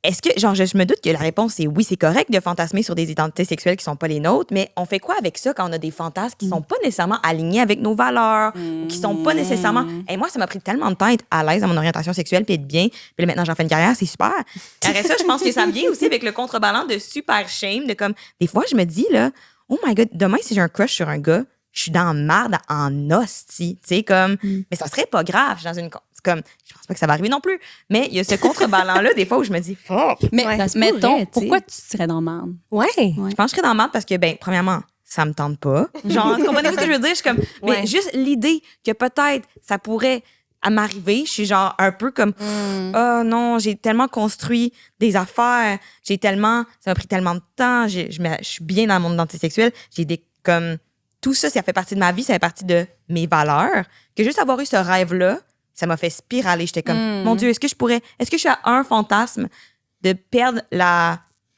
est-ce que, genre, je me doute que la réponse est oui, c'est correct de fantasmer sur des identités sexuelles qui sont pas les nôtres, mais on fait quoi avec ça quand on a des fantasmes qui sont pas nécessairement alignés avec nos valeurs ou qui sont pas nécessairement. Et moi, ça m'a pris tellement de temps à être à l'aise dans mon orientation sexuelle puis être bien. Puis là, maintenant, j'en fais une carrière, c'est super. Après ça, je pense que ça vient aussi avec le contrebalan de super shame, de comme, des fois, je me dis, là, oh my God, demain, si j'ai un crush sur un gars, je suis dans la marde en hostie, tu sais, comme, mais ça serait pas grave, je suis dans une, c'est comme, je pense pas que ça va arriver non plus, mais il y a ce contrebalan-là, des fois, où je me dis, fuck, Mais Ouais, ça se mettons, pourrait, tu sais. pourquoi tu serais dans le marde? Ouais. je pense que je serais dans la marde parce que, ben, premièrement, ça me tente pas. Genre, comprenez-vous ce que je veux dire? Je suis comme, mais Ouais. juste l'idée que peut-être ça pourrait à m'arriver, je suis genre un peu comme, oh non, j'ai tellement construit des affaires, ça m'a pris tellement de temps, je suis bien dans mon identité sexuelle, j'ai des, comme, tout ça, ça fait partie de ma vie, ça fait partie de mes valeurs, que juste avoir eu ce rêve-là, ça m'a fait spiraler. J'étais comme, mon Dieu, est-ce que je suis à un fantasme de perdre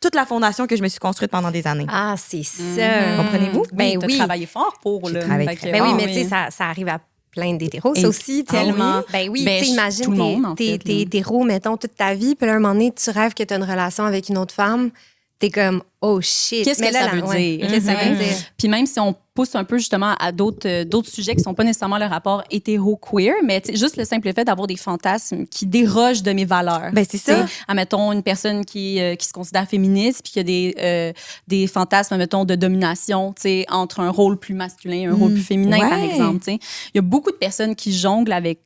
toute la fondation que je me suis construite pendant des années? Ah, c'est ça. Comprenez-vous? Ben t'as oui. travaillé fort pour, là. travaillé Fait que, très Ben oui, ah mais tu sais, ça arrive à plein d'hétéros, ça Et aussi. tellement. Ben oui, Ben, tu sais, imagine, tout le monde, en t'es fait, là. hétéro, mettons, toute ta vie, puis là, un moment donné, tu rêves que t'as une relation avec une autre femme, t'es comme, oh shit. Qu'est-ce Mais que là, ça là, veut ouais, dire? Qu'est-ce que ça veut dire? Puis même si on pousse un peu justement à d'autres sujets qui sont pas nécessairement le rapport hétéro-queer, mais tu sais, juste le simple fait d'avoir des fantasmes qui dérogent de mes valeurs. Ben, c'est ça. Tu sais, admettons une personne qui se considère féministe puis qui a des fantasmes, admettons, de domination, tu sais, entre un rôle plus masculin et un rôle plus féminin, Ouais. par exemple. Tu sais. Il y a beaucoup de personnes qui jonglent avec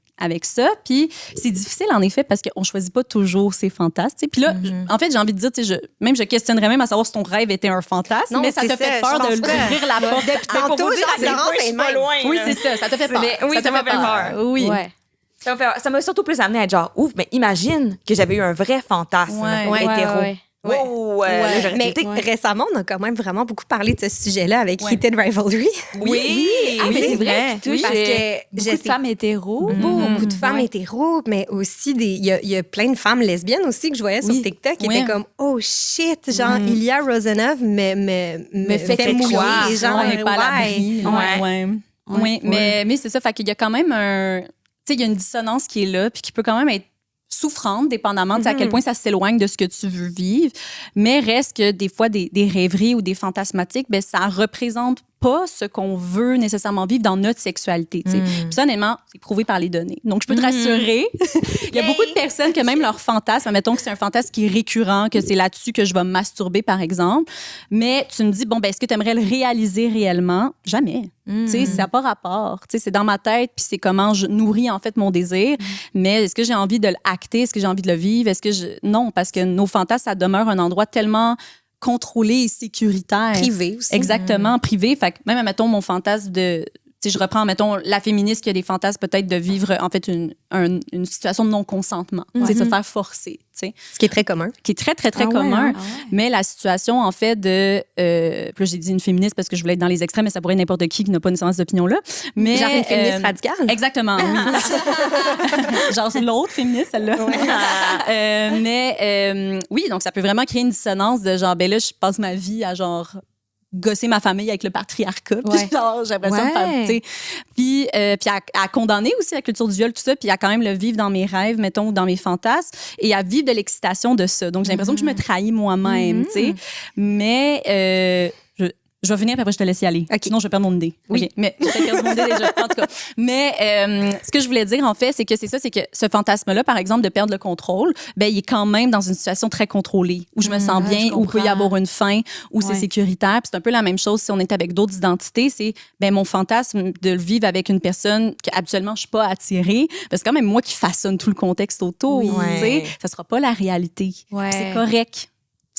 ça. Puis c'est difficile, en effet, parce qu'on choisit pas toujours ses fantasmes. Tu sais. Puis là, en fait, j'ai envie de dire, tu sais, je questionnerais même à savoir si ton rêve était un fantasme, Non, mais ça c'est t'a ça, fait peur je pense de pas. ouvrir la porte. Tantôt, genre, Laurence est même. Oui, c'est ça. Ça t'a fait peur. Oui, ça m'a fait peur. Oui. Ouais. Ça m'a surtout plus amené à être genre, ouf, mais imagine que j'avais eu un vrai fantasme Ouais, hétéro. ouais. Wow, là, j'aurais Mais tilté. récemment, on a quand même vraiment beaucoup parlé de ce sujet-là avec Ouais. Heated Rivalry. Oui, Ah, mais c'est vrai. Oui, Touche parce que beaucoup de femmes hétéros. beaucoup de femmes Ouais. hétéros, mais aussi il y a plein de femmes lesbiennes aussi que je voyais sur Oui. TikTok qui Oui. étaient comme oh shit, genre Ilya Rosanov me fait quoi? mouiller, genre On n'est pas à l'abri. Ouais. Ouais. Oui, mais c'est ça. Fait qu'il y a quand même tu sais, il y a une dissonance qui est là, puis qui peut quand même être souffrante, dépendamment de à quel point ça s'éloigne de ce que tu veux vivre. Mais reste que des fois, des rêveries ou des fantasmatiques, ben, ça représente pas ce qu'on veut nécessairement vivre dans notre sexualité. Tu sais. Puis ça, honnêtement, c'est prouvé par les données. Donc, je peux te rassurer. Il y a beaucoup de personnes que même leur fantasme, mettons que c'est un fantasme qui est récurrent, que c'est là-dessus que je vais me masturber, par exemple. Mais tu me dis, bon, ben, est-ce que tu aimerais le réaliser réellement? Jamais. Tu sais, ça n'a pas rapport. Tu sais, c'est dans ma tête, puis c'est comment je nourris, en fait, mon désir. Mais est-ce que j'ai envie de l'acter? Est-ce que j'ai envie de le vivre? Non, parce que nos fantasmes, ça demeure un endroit tellement contrôlé et sécuritaire. privé aussi. Exactement, privé. Fait que même, mettons, mon fantasme de... Tu sais, je reprends, mettons, la féministe qui a des fantasmes peut-être de vivre, en fait, une situation de non-consentement. Tu sais, se faire forcer, tu sais. Ce qui est très commun. Qui est très, très, très Ah ouais, commun. hein? Mais la situation, en fait, de... puis là, j'ai dit une féministe parce que je voulais être dans les extrêmes, mais ça pourrait être n'importe qui n'a pas une sens d'opinion-là. Mais, Genre une féministe radicale. Exactement, oui. Genre, c'est l'autre féministe, celle-là. Oui, donc ça peut vraiment créer une dissonance de genre, ben là, je passe ma vie à genre gosser ma famille avec le patriarcat. Puis Ouais. genre, j'ai l'impression de faire, tu sais. Puis à condamner aussi la culture du viol, tout ça, puis à quand même le vivre dans mes rêves, mettons, ou dans mes fantasmes, et à vivre de l'excitation de ça. Donc, j'ai l'impression que je me trahis moi-même, tu sais. Mais Je vais finir, puis après, je te laisse y aller. OK. Sinon, je vais perdre mon idée. Oui. OK. Mais j'ai perdu mon idée déjà, en tout cas. Mais ce que je voulais dire, en fait, c'est que ce fantasme-là, par exemple, de perdre le contrôle, ben, il est quand même dans une situation très contrôlée, où je me sens bien, où il peut y avoir une fin, où c'est sécuritaire. Puis c'est un peu la même chose si on est avec d'autres identités. C'est ben, mon fantasme de le vivre avec une personne qu'habituellement, je suis pas attirée. Parce que c'est quand même moi qui façonne tout le contexte autour. Oui. Tu sais, ça sera pas la réalité. Ouais. C'est correct.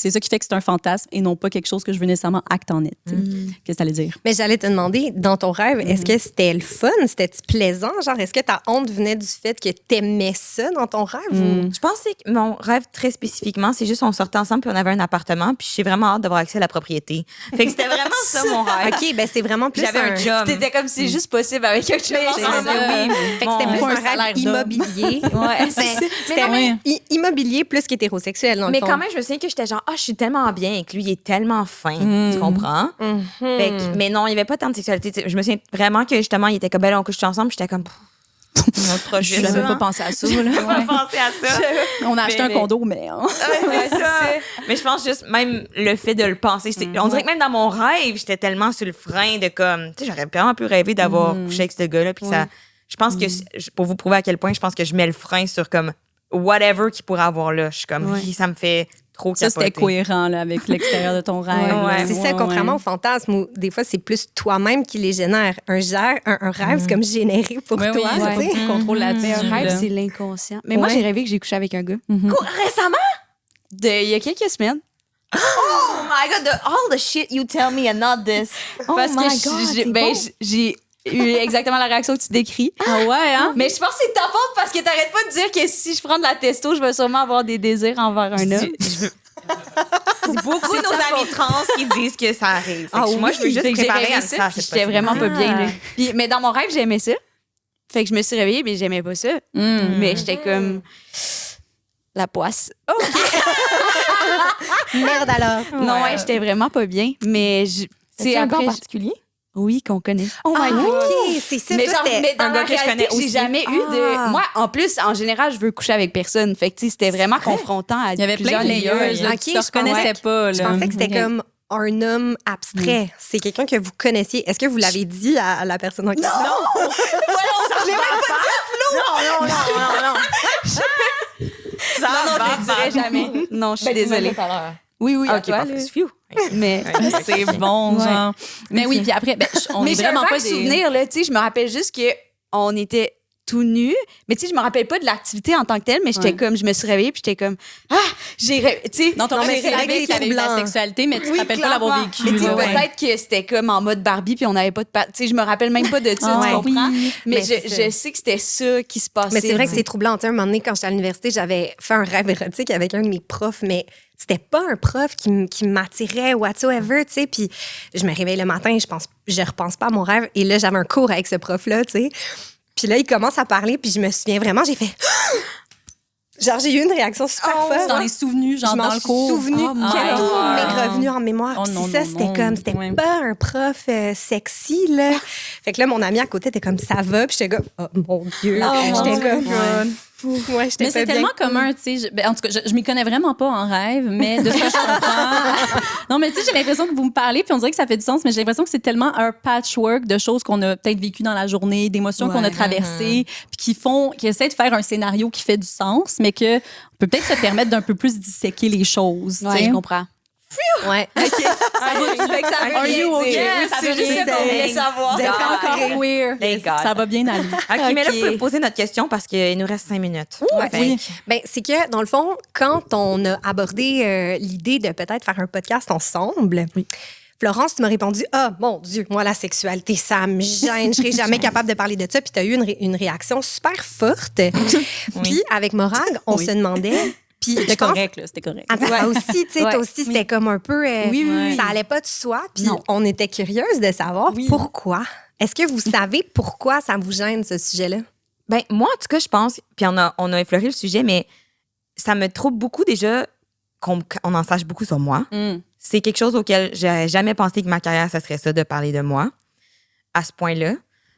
C'est ça qui fait que c'est un fantasme et non pas quelque chose que je veux nécessairement acte en net. Qu'est-ce que ça allait dire? Mais j'allais te demander, dans ton rêve, est-ce que c'était le fun? C'était plaisant? Genre, est-ce que ta honte venait du fait que t'aimais ça dans ton rêve? Ou... Je pense que mon rêve, très spécifiquement, c'est juste on sortait ensemble puis on avait un appartement puis j'ai vraiment hâte d'avoir accès à la propriété. Fait que c'était vraiment ça, mon rêve. OK, ben c'est vraiment plus J'avais un job. T'étais comme si c'est juste possible avec quelque chose. C'est ensemble. ça, oui. Fait que c'était Bon, plus pas un un salaire rêve d'homme. immobilier. Ouais, C'était immobilier plus qu'hétérosexuel, dans le mais fond. quand même, je me souviens que j'étais genre, je suis tellement bien avec lui, il est tellement fin. Tu comprends? Fait que, mais non, il n'y avait pas tant de sexualité. T'sais, je me souviens vraiment que justement, il était comme, ben là, on couche ensemble, j'étais comme, notre projet. Je n'avais pas pensé à ça. Là. J'ai pas pensé à ça. On a acheté un condo, mais... Hein. Ouais, c'est ça. Mais je pense juste, même le fait de le penser, on dirait que même dans mon rêve, j'étais tellement sur le frein de comme, tu sais, j'aurais vraiment pu rêver d'avoir couché avec ce gars-là. Puis ça, je pense que, pour vous prouver à quel point, je pense que je mets le frein sur comme, whatever qu'il pourrait avoir là. Je suis comme, ça me fait trop Ça, capoter. c'était cohérent là, avec l'extérieur de ton rêve. là. C'est ça, contrairement au fantasme où des fois, c'est plus toi-même qui les génère. Un rêve, c'est comme généré pour Oui, toi. oui, tu sais. pas de contrôle là-dessus. Mais un rêve, là. c'est l'inconscient. Mais moi, j'ai rêvé que j'ai couché avec un gars. Récemment? Il y a quelques semaines. Oh my God, all the shit you tell me and not this. Oh Parce my que God, j'ai- c'est ben, beau. j'ai eu exactement la réaction que tu décris. Ah ouais, hein? Mais je pense que c'est ta faute parce que t'arrêtes pas de dire que si je prends de la testo, je vais sûrement avoir des désirs envers un homme. C'est beaucoup de nos amis trans qui disent que ça arrive. Fait que moi, je veux juste Fait que j'ai préparer rêvé à ça, ça. puis j'étais vraiment pas bien. Là. Puis, mais dans mon rêve, j'aimais ça. Fait que je me suis réveillée, mais j'aimais pas ça. Mais j'étais comme la poisse. Merde alors. Non, ouais, j'étais vraiment pas bien. Mais C'est un gars en après, particulier? oui, qu'on connaît. Oh my God. OK, c'est ça. Mais, toi, genre, c'était mais dans un la gars que je réalité, connais j'ai aussi. jamais eu de... Moi, en plus, en général, je veux coucher avec personne. Fait que, tu sais, c'était vraiment confrontant à Il y avait plusieurs plein de layers. layers. Là, Ok, tu te je reconnaissais pensais- pas. Là. Je pensais que c'était Ok. comme un homme abstrait. C'est quelqu'un que vous connaissiez. Est-ce que vous l'avez dit à la personne en question? Non! Non. Ça Non, je le dirais jamais. Non, je suis désolée. Oui, oui, à OK, toi, parfait. là. Phew. Mais... C'est bon, genre. Mais oui, puis après, on Mais est j'ai vraiment un pas vague des... souvenir, là, tu sais, je me rappelle juste qu'on était tout nus, mais tu sais, je me rappelle pas de l'activité en tant que telle, mais j'étais comme, je me suis réveillée, puis j'étais comme, tu sais, Non, ton Non, mais rêve, c'est c'est vrai que qu'il y avait eu de la troublant. sexualité, mais tu te oui, rappelles pas l'avoir clairement. vécu. Mais tu sais, là, ouais. peut-être que c'était comme en mode Barbie, puis on n'avait pas de tu sais, je me rappelle même pas de ça, tu comprends? Mais Mais c'est ça. je sais que c'était ça qui se passait. Mais c'est vrai que c'est troublant. Tu sais, un moment donné, quand j'étais à l'université, j'avais fait un rêve érotique avec un de mes profs, mais c'était pas un prof qui m'attirait whatsoever, tu sais. Puis je me réveille le matin et je repense pas à mon rêve. Et là, j'avais un cours avec ce prof-là, tu sais. Puis là, il commence à parler, puis je me souviens vraiment, j'ai fait... Genre, j'ai eu une réaction super forte. Dans les souvenirs, genre Je m'en dans le suis cours. souvenu Oh my que tout God. m'est revenu en mémoire. Oh Puis non, ça, non, c'était non. comme, c'était Ouais. pas un prof sexy, là. Fait que là, mon ami à côté était comme, ça va. Puis j'étais comme, oh mon Dieu. J'étais comme, ouais, j'étais Mais c'est pas tellement bien. commun, tu sais. En tout cas, je m'y connais vraiment pas en rêve, mais de ce que je comprends. Non, mais tu sais, j'ai l'impression que vous me parlez, puis on dirait que ça fait du sens, mais j'ai l'impression que c'est tellement un patchwork de choses qu'on a peut-être vécues dans la journée, d'émotions qu'on a traversées, puis qui essaient de faire un scénario qui fait du sens, mais que on peut peut-être se permettre d'un peu plus disséquer les choses. tu Ouais, sais. je comprends. Ouais. Ça va, fait que ça veut Are rien you okay? dire. Oui, ça c'est veut juste juste dire qu'on voulait savoir. Vous êtes Encore rentrés. queer. Thank God. Ça va bien aller. OK, mais là, vous pouvez poser notre question parce qu'il nous reste 5 minutes. Ouais. Fait que- Ben, c'est que, dans le fond, quand on a abordé l'idée de peut-être faire un podcast ensemble, Florence, tu m'as répondu, ah, mon Dieu, moi, la sexualité, ça me gêne, je serais jamais capable de parler de ça. Puis tu as eu une réaction super forte. Puis avec Morag, on se demandait. Puis C'était je pense, correct, là, c'était correct. Ah, toi aussi, tu sais, toi aussi, c'était comme un peu. Ça allait pas de soi. Puis on était curieuse de savoir pourquoi. Est-ce que vous savez pourquoi ça vous gêne, ce sujet-là? Ben, moi, en tout cas, je pense, puis on a effleuré le sujet, mais ça me trouble beaucoup déjà qu'on en sache beaucoup sur moi. C'est quelque chose auquel j'aurais jamais pensé que ma carrière, ça serait ça, de parler de moi, à ce point-là.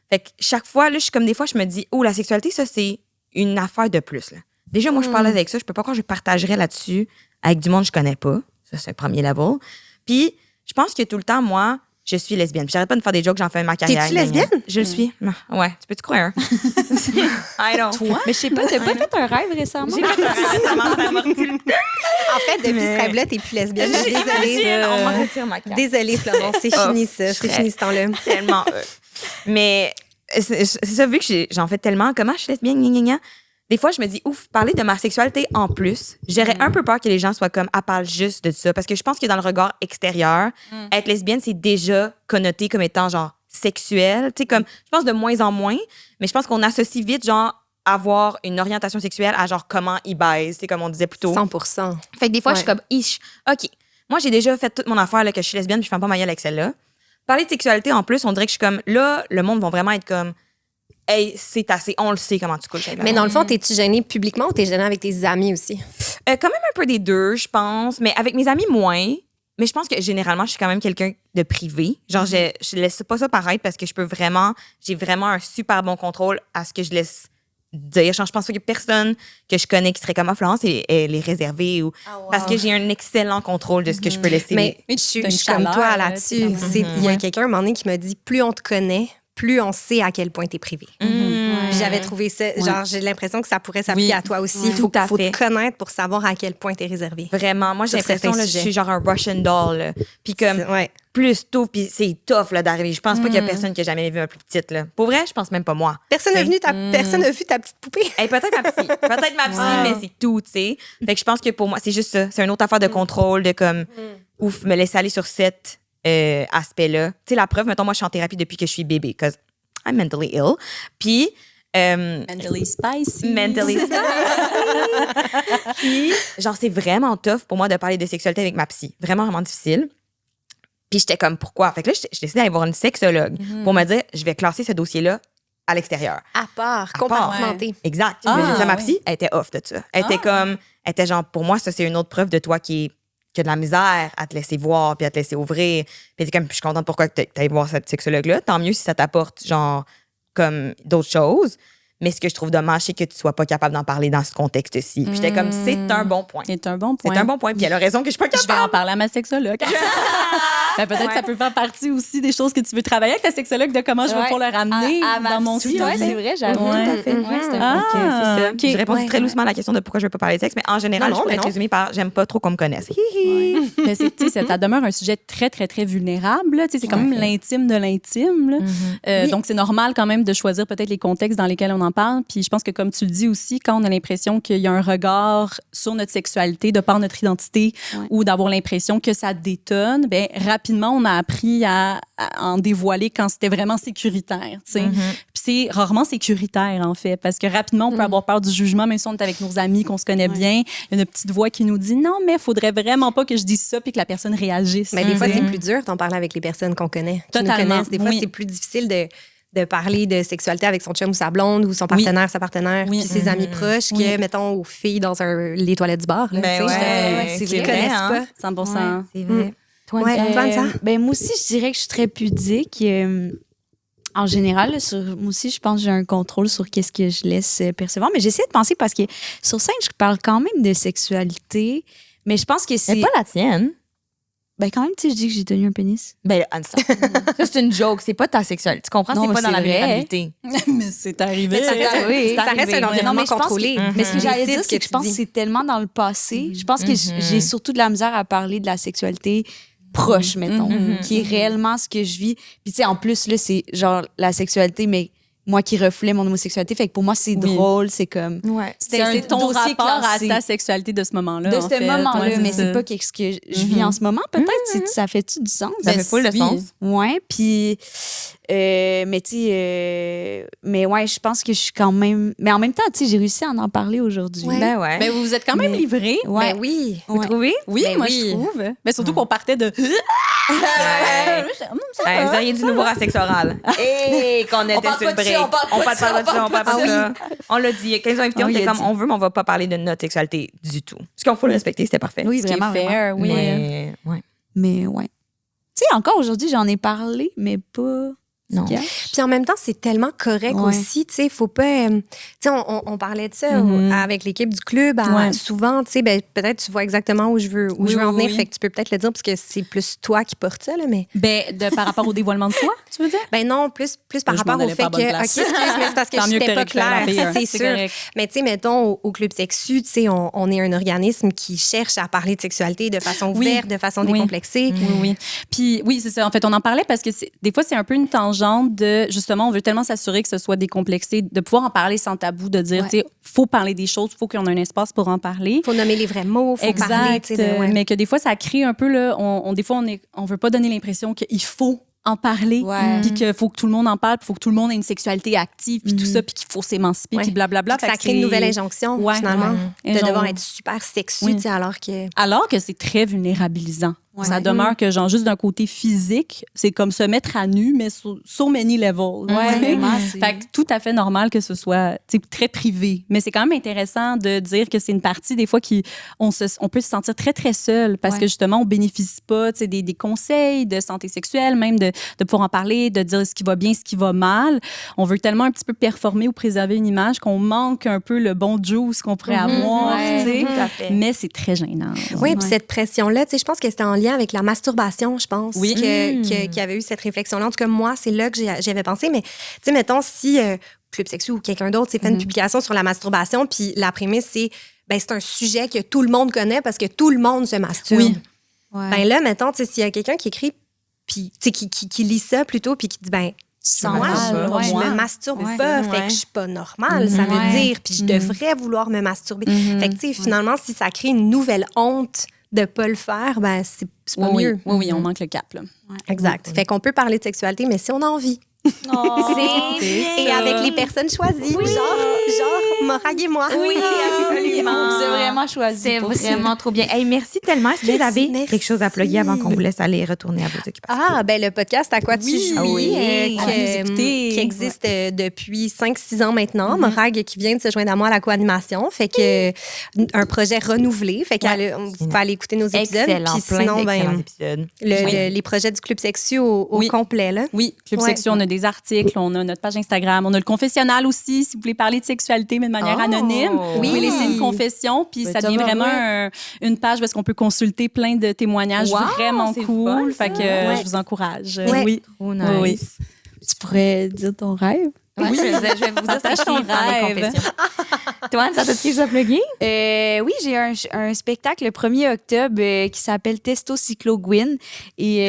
Fait que chaque fois, là, je suis comme des fois, je me dis, oh, la sexualité, ça, c'est une affaire de plus, là. Déjà, moi, je parle avec ça. Je peux pas croire que je partagerais là-dessus avec du monde que je connais pas. Ça, c'est un premier level. Puis, je pense que tout le temps, moi, je suis lesbienne. Puis j'arrête pas de me faire des jokes, j'en fais ma carrière. T'es-tu lesbienne? Je le suis. Ouais, tu peux te croire. I don't. Toi? Mais je sais pas, t'as pas fait un rêve récemment? J'ai fait un rêve récemment, ça m'a retiré. En fait, depuis ce rêve-là, t'es plus lesbienne. Désolée. On m'a retiré ma carte. Désolée, Florence, c'est fini ça. C'est fini ce temps-là. Tellement. Mais c'est ça, vu que j'en fais tellement, comment je suis lesbienne, gna, gna, gna. Des fois, je me dis, ouf, parler de ma sexualité en plus, j'aurais un peu peur que les gens soient comme, parle juste de ça. Parce que je pense que dans le regard extérieur, être lesbienne, c'est déjà connoté comme étant genre sexuel. Tu sais, comme, je pense de moins en moins, mais je pense qu'on associe vite, genre, avoir une orientation sexuelle à genre comment ils baisent, c'est comme on disait plus tôt. 100%. Fait que des fois, je suis comme, OK, moi, j'ai déjà fait toute mon affaire là, que je suis lesbienne puis je fais pas ma gueule avec celle-là. Parler de sexualité en plus, on dirait que je suis comme, là, le monde va vraiment être comme, hey, c'est assez, on le sait comment tu couches avec la Mais femme. dans le fond, t'es-tu gênée publiquement ou t'es gênée avec tes amis aussi? Quand même un peu des deux, je pense. Mais avec mes amis, moins. Mais je pense que généralement, je suis quand même quelqu'un de privé. Genre, je laisse pas ça paraître parce que j'ai vraiment un super bon contrôle à ce que je laisse dire. Genre, je pense pas qu'il y a personne que je connais qui serait comme Florence, elle est réservée ou parce que j'ai un excellent contrôle de ce que je peux laisser. Mais Mais je t'as une suis comme toi chaleur, là-dessus. c'est Il y a quelqu'un, un moment donné, qui m'a dit, plus on te connaît, plus on sait à quel point t'es privé. Puis j'avais trouvé ça, genre, j'ai l'impression que ça pourrait s'appliquer à toi aussi. Il faut Tout à fait. te connaître pour savoir à quel point t'es réservé. Vraiment, moi, j'ai Sur l'impression certains là, je sujets. suis genre un Russian doll. Là. Puis comme, Ouais. plus tôt, puis c'est tough là, d'arriver. Je pense pas qu'il y a personne qui a jamais vu un plus petite. Là. Pour vrai, je pense même pas moi. Personne n'a vu ta petite poupée. Hey, peut-être ma psy. Peut-être ma psy, mais c'est tout, tu sais. Fait que je pense que pour moi, c'est juste ça. C'est une autre affaire de contrôle, de comme, ouf, me laisser aller sur cet aspect-là. Tu sais, la preuve, mettons, moi, je suis en thérapie depuis que je suis bébé, because I'm mentally ill. Puis, Mentally spicy. mentally Puis, genre, c'est vraiment tough pour moi de parler de sexualité avec ma psy. Vraiment, vraiment difficile. Puis j'étais comme, pourquoi? Fait que là, j'ai décidé d'aller voir une sexologue pour me dire, je vais classer ce dossier-là à l'extérieur. À part, compartimenté. Exact. Ah, Mais j'ai dit à ma ouais. psy, elle était off de ça. Elle était genre, pour moi, ça, c'est une autre preuve de toi qui a de la misère à te laisser voir puis à te laisser ouvrir. Puis elle était comme, je suis contente pourquoi tu ailles voir cette sexologue-là. Tant mieux si ça t'apporte, genre, comme d'autres choses. Mais ce que je trouve dommage, c'est que tu sois pas capable d'en parler dans ce contexte-ci. Puis j'étais comme, c'est un bon point. C'est un bon point. C'est un bon point. Puis elle a raison que je suis pas Je vais en capable. parler à ma sexologue. Ben, peut-être que ça peut faire partie aussi des choses que tu veux travailler avec ta sexologue, de comment je vais pouvoir le ramener dans mon sujet. Ouais, c'est vrai, j'avoue. Ouais. Tout à fait. Ouais, c'est un Ok, c'est ça. ok. Je réponds très Ouais. doucement à la question de pourquoi je veux pas parler de sexe, mais en général, Non, je pourrais mais être non. résumée par j'aime pas trop qu'on me connaisse. Hi, hi. Mais ça demeure un sujet très, très, très vulnérable. Là. Tu sais, c'est quand même l'intime de l'intime. Là. Donc, c'est normal quand même de choisir peut-être les contextes dans lesquels on en parle. Puis je pense que, comme tu le dis aussi, quand on a l'impression qu'il y a un regard sur notre sexualité de par notre identité ou d'avoir l'impression que ça détonne, ben rapidement, on a appris à en dévoiler quand c'était vraiment sécuritaire. Tu sais. Puis c'est rarement sécuritaire, en fait, parce que rapidement, on peut avoir peur du jugement, même si on est avec nos amis, qu'on se connaît bien. Il y a une petite voix qui nous dit « Non, mais il faudrait vraiment pas que je dise ça puis que la personne réagisse. » Mais des fois, c'est plus dur d'en parler avec les personnes qu'on connaît, qui nous Totalement, connaissent. Des fois, oui. c'est plus difficile de parler de sexualité avec son chum ou sa blonde ou son partenaire, sa partenaire, Oui. puis ses amis proches que, mettons, aux filles dans les toilettes du bar. Là, Ben tu sais, ouais, c'est c'est qu'ils vrai, connaissent hein. pas. 100%. C'est vrai. Toi, Ouais, Vanessa? Ben, moi aussi, je dirais que je suis très pudique. En général, moi aussi, je pense que j'ai un contrôle sur qu'est-ce que je laisse percevoir. Mais j'essaie de penser parce que sur scène, je parle quand même de sexualité. Mais je pense que c'est. C'est pas la tienne. Ben, quand même, tu sais, je dis que j'ai tenu un pénis. Ben, Anne, ça, c'est une joke. C'est pas ta sexualité. Tu comprends? Non, C'est pas mais dans la c'est vrai. vulnérabilité. Mais c'est arrivé. Ça reste, oui, ça reste un environnement mais je pense contrôlé. que- Mais ce que j'allais Décide dire, c'est que je pense que dis. c'est tellement dans le passé. Je pense que j'ai surtout de la misère à parler de la sexualité proche, mettons, qui est réellement ce que je vis. Puis, tu sais, en plus, là, c'est genre la sexualité, mais moi qui reflète mon homosexualité. Fait que pour moi, c'est drôle, c'est comme. Ouais. C'est ton dossier rapport classé. à ta sexualité de ce moment-là. De en ce fait. moment-là, Ouais, mais c'est ça. pas quelque chose que je vis en ce moment. Peut-être, ça fait-tu du sens? Ça fait full de oui. sens. Ouais, puis mais tu sais mais ouais, je pense que je suis quand même mais en même temps, tu sais, j'ai réussi à en parler aujourd'hui. Ouais. Ben ouais. Mais vous vous êtes quand même livré. Ouais. Ben oui. Vous Ouais. trouvez? Oui, Ben moi, oui. je trouve. Mais surtout qu'on partait de. Hey, vous auriez du nouveau à sexe oral. Et qu'on était parle sur le pas de break. ça, on parle pas de parle ça, pas de ça, on parle pas de ça. On l'a dit. Quand ils ont invité, on On était l'a comme, dit. on veut, mais on va pas parler de notre sexualité du tout. Ce qu'on faut le respecter, c'était parfait. Oui, Ce qui est vraiment, fair, oui. Mais, ouais. Mais ouais. Tu sais, encore aujourd'hui, j'en ai parlé, mais pas Non. Puis en même temps, c'est tellement correct aussi, tu sais, faut pas... tu sais, on parlait de ça avec l'équipe du club. Souvent, tu sais, ben, peut-être tu vois exactement où je veux en venir, fait que tu peux peut-être le dire parce que c'est plus toi qui portes ça, là, mais... Ben, par rapport au dévoilement de soi, tu veux dire? Ben non, plus par rapport au fait que... OK, excuse, mais c'est parce que je n'étais pas claire, c'est sûr. Correct. Mais tu sais, mettons, au Club Sexu, tu sais, on est un organisme qui cherche à parler de sexualité de façon ouverte, de façon décomplexée. Oui. Puis oui, c'est ça. En fait, on en parlait parce que des fois, c'est un peu une tangente de, justement, on veut tellement s'assurer que ce soit décomplexé, de pouvoir en parler sans tabou, de dire, tu sais, faut parler des choses, faut qu'on ait un espace pour en parler. Faut nommer les vrais mots, faut parler, tu sais. Mais que des fois, ça crée un peu, là, des fois, on veut pas donner l'impression qu'il faut en parler, puis qu'il faut que tout le monde en parle, puis il faut que tout le monde ait une sexualité active, puis tout ça, puis qu'il faut s'émanciper, puis blablabla. Ça crée une nouvelle injonction, finalement, de devoir être super sexu, alors que c'est très vulnérabilisant. Ça demeure que, genre, juste d'un côté physique, c'est comme se mettre à nu, mais so many levels. Fait que tout à fait normal que ce soit très privé. Mais c'est quand même intéressant de dire que c'est une partie, des fois, on peut se sentir très, très seul parce que, justement, on bénéficie pas des conseils de santé sexuelle, même de pouvoir en parler, de dire ce qui va bien, ce qui va mal. On veut tellement un petit peu performer ou préserver une image qu'on manque un peu le bon juice qu'on pourrait avoir. Mais c'est très gênant. Oui, puis cette pression-là, je pense que c'était en lien avec la masturbation, je pense, qu'il y avait eu cette réflexion-là. En tout cas, moi, c'est là que j'avais pensé. Mais, tu sais, mettons, si Club Sexu ou quelqu'un d'autre s'est fait une publication sur la masturbation, puis la prémisse, c'est un sujet que tout le monde connaît parce que tout le monde se masturbe. Ben là, mettons, s'il y a quelqu'un qui écrit, puis qui lit ça plutôt, puis qui dit, moi, je me masturbe pas, fait que je suis pas normale, ça veut dire, puis je devrais vouloir me masturber. Fait que, tu sais, finalement, si ça crée une nouvelle honte de pas le faire, c'est pas mieux. Oui, on manque le cap, là. Exact. Fait qu'on peut parler de sexualité, mais si on a envie. Et avec les personnes choisies, genre Morag et moi. Oui, absolument. C'est vraiment choisi. C'est vraiment trop bien. Hey, merci tellement. Est-ce que vous avez quelque chose à plugger avant qu'on vous laisse aller retourner à vos occupations? Le podcast À quoi tu jouis, qui existe depuis 5-6 ans maintenant. Morag qui vient de se joindre à moi à la co-animation. Fait que un projet renouvelé. Fait qu'on peut aller écouter nos épisodes. Excellent, sinon, épisodes. Les projets du Club Sexu au complet, là. Oui, Club Sexu, on a des articles, on a notre page Instagram, on a le confessionnal aussi, si vous voulez parler de sexualité, mais de manière anonyme. Vous pouvez laisser une confession, puis ça devient vraiment une page où on peut consulter plein de témoignages vraiment cool. Fait que je vous encourage. Oui. Oh, nice. Tu pourrais dire ton rêve? Oui, je vais vous dire ton rêve. Toi, ça t'a quelque chose à plugger? Oui, j'ai un spectacle le 1er octobre qui s'appelle Testocycloguine. Et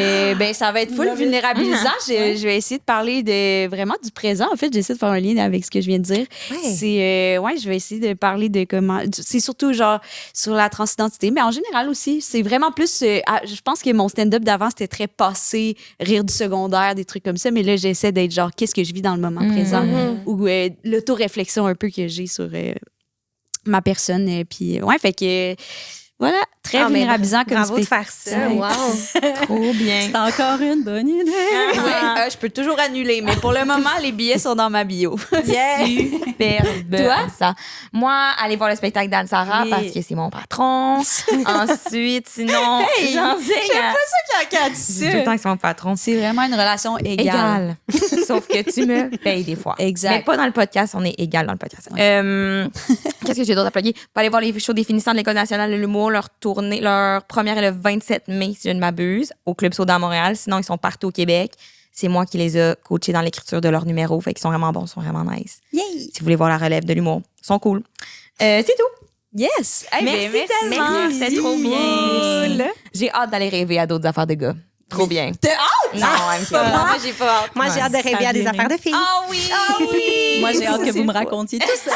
ça va être full vulnérabilisant. Je vais essayer de parler vraiment du présent. En fait, j'essaie de faire un lien avec ce que je viens de dire. Je vais essayer de parler de comment... C'est surtout genre sur la transidentité, mais en général aussi. C'est vraiment plus... je pense que mon stand-up d'avant, c'était très passé, rire du secondaire, des trucs comme ça. Mais là, j'essaie d'être genre, qu'est-ce que je vis dans le moment présent? Ou l'auto-réflexion un peu que j'ai sur ma personne. Puis, fait que... Voilà, très vulnérabilisant comme bravo de faire ça. Wow. Trop bien. C'est encore une bonne idée. Je peux toujours annuler, mais pour le moment, les billets sont dans ma bio. Superbe. Toi? Ça. Moi, allez voir le spectacle d'Anne-Sara parce que c'est mon patron. Ensuite, sinon, j'en sais. J'aime pas ça quand dit ça. Tout le temps que c'est mon patron. C'est vraiment une relation égale. Sauf que tu me payes des fois. Exact. Mais pas dans le podcast, on est égal dans le podcast. Qu'est-ce que j'ai d'autre à plugger? Pas aller voir les shows définissants de l'École nationale de l'humour. Leur première est le 27 mai, si je ne m'abuse, au Club Soda à Montréal. Sinon, ils sont partout au Québec. C'est moi qui les ai coachés dans l'écriture de leurs numéros. Fait qu'ils sont vraiment bons, ils sont vraiment nice. Yay! Si vous voulez voir la relève de l'humour, ils sont cool. C'est tout. Yes! Merci tellement. C'est trop bien. J'ai hâte d'aller rêver à d'autres affaires de gars. Trop bien. T'as hâte? Non, moi, j'ai pas hâte. Moi, j'ai hâte de rêver à des affaires de filles. Ah oui! Moi, j'ai hâte que vous me racontiez tout ça.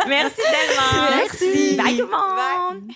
Merci tellement. Merci. Bye tout le monde. Bye.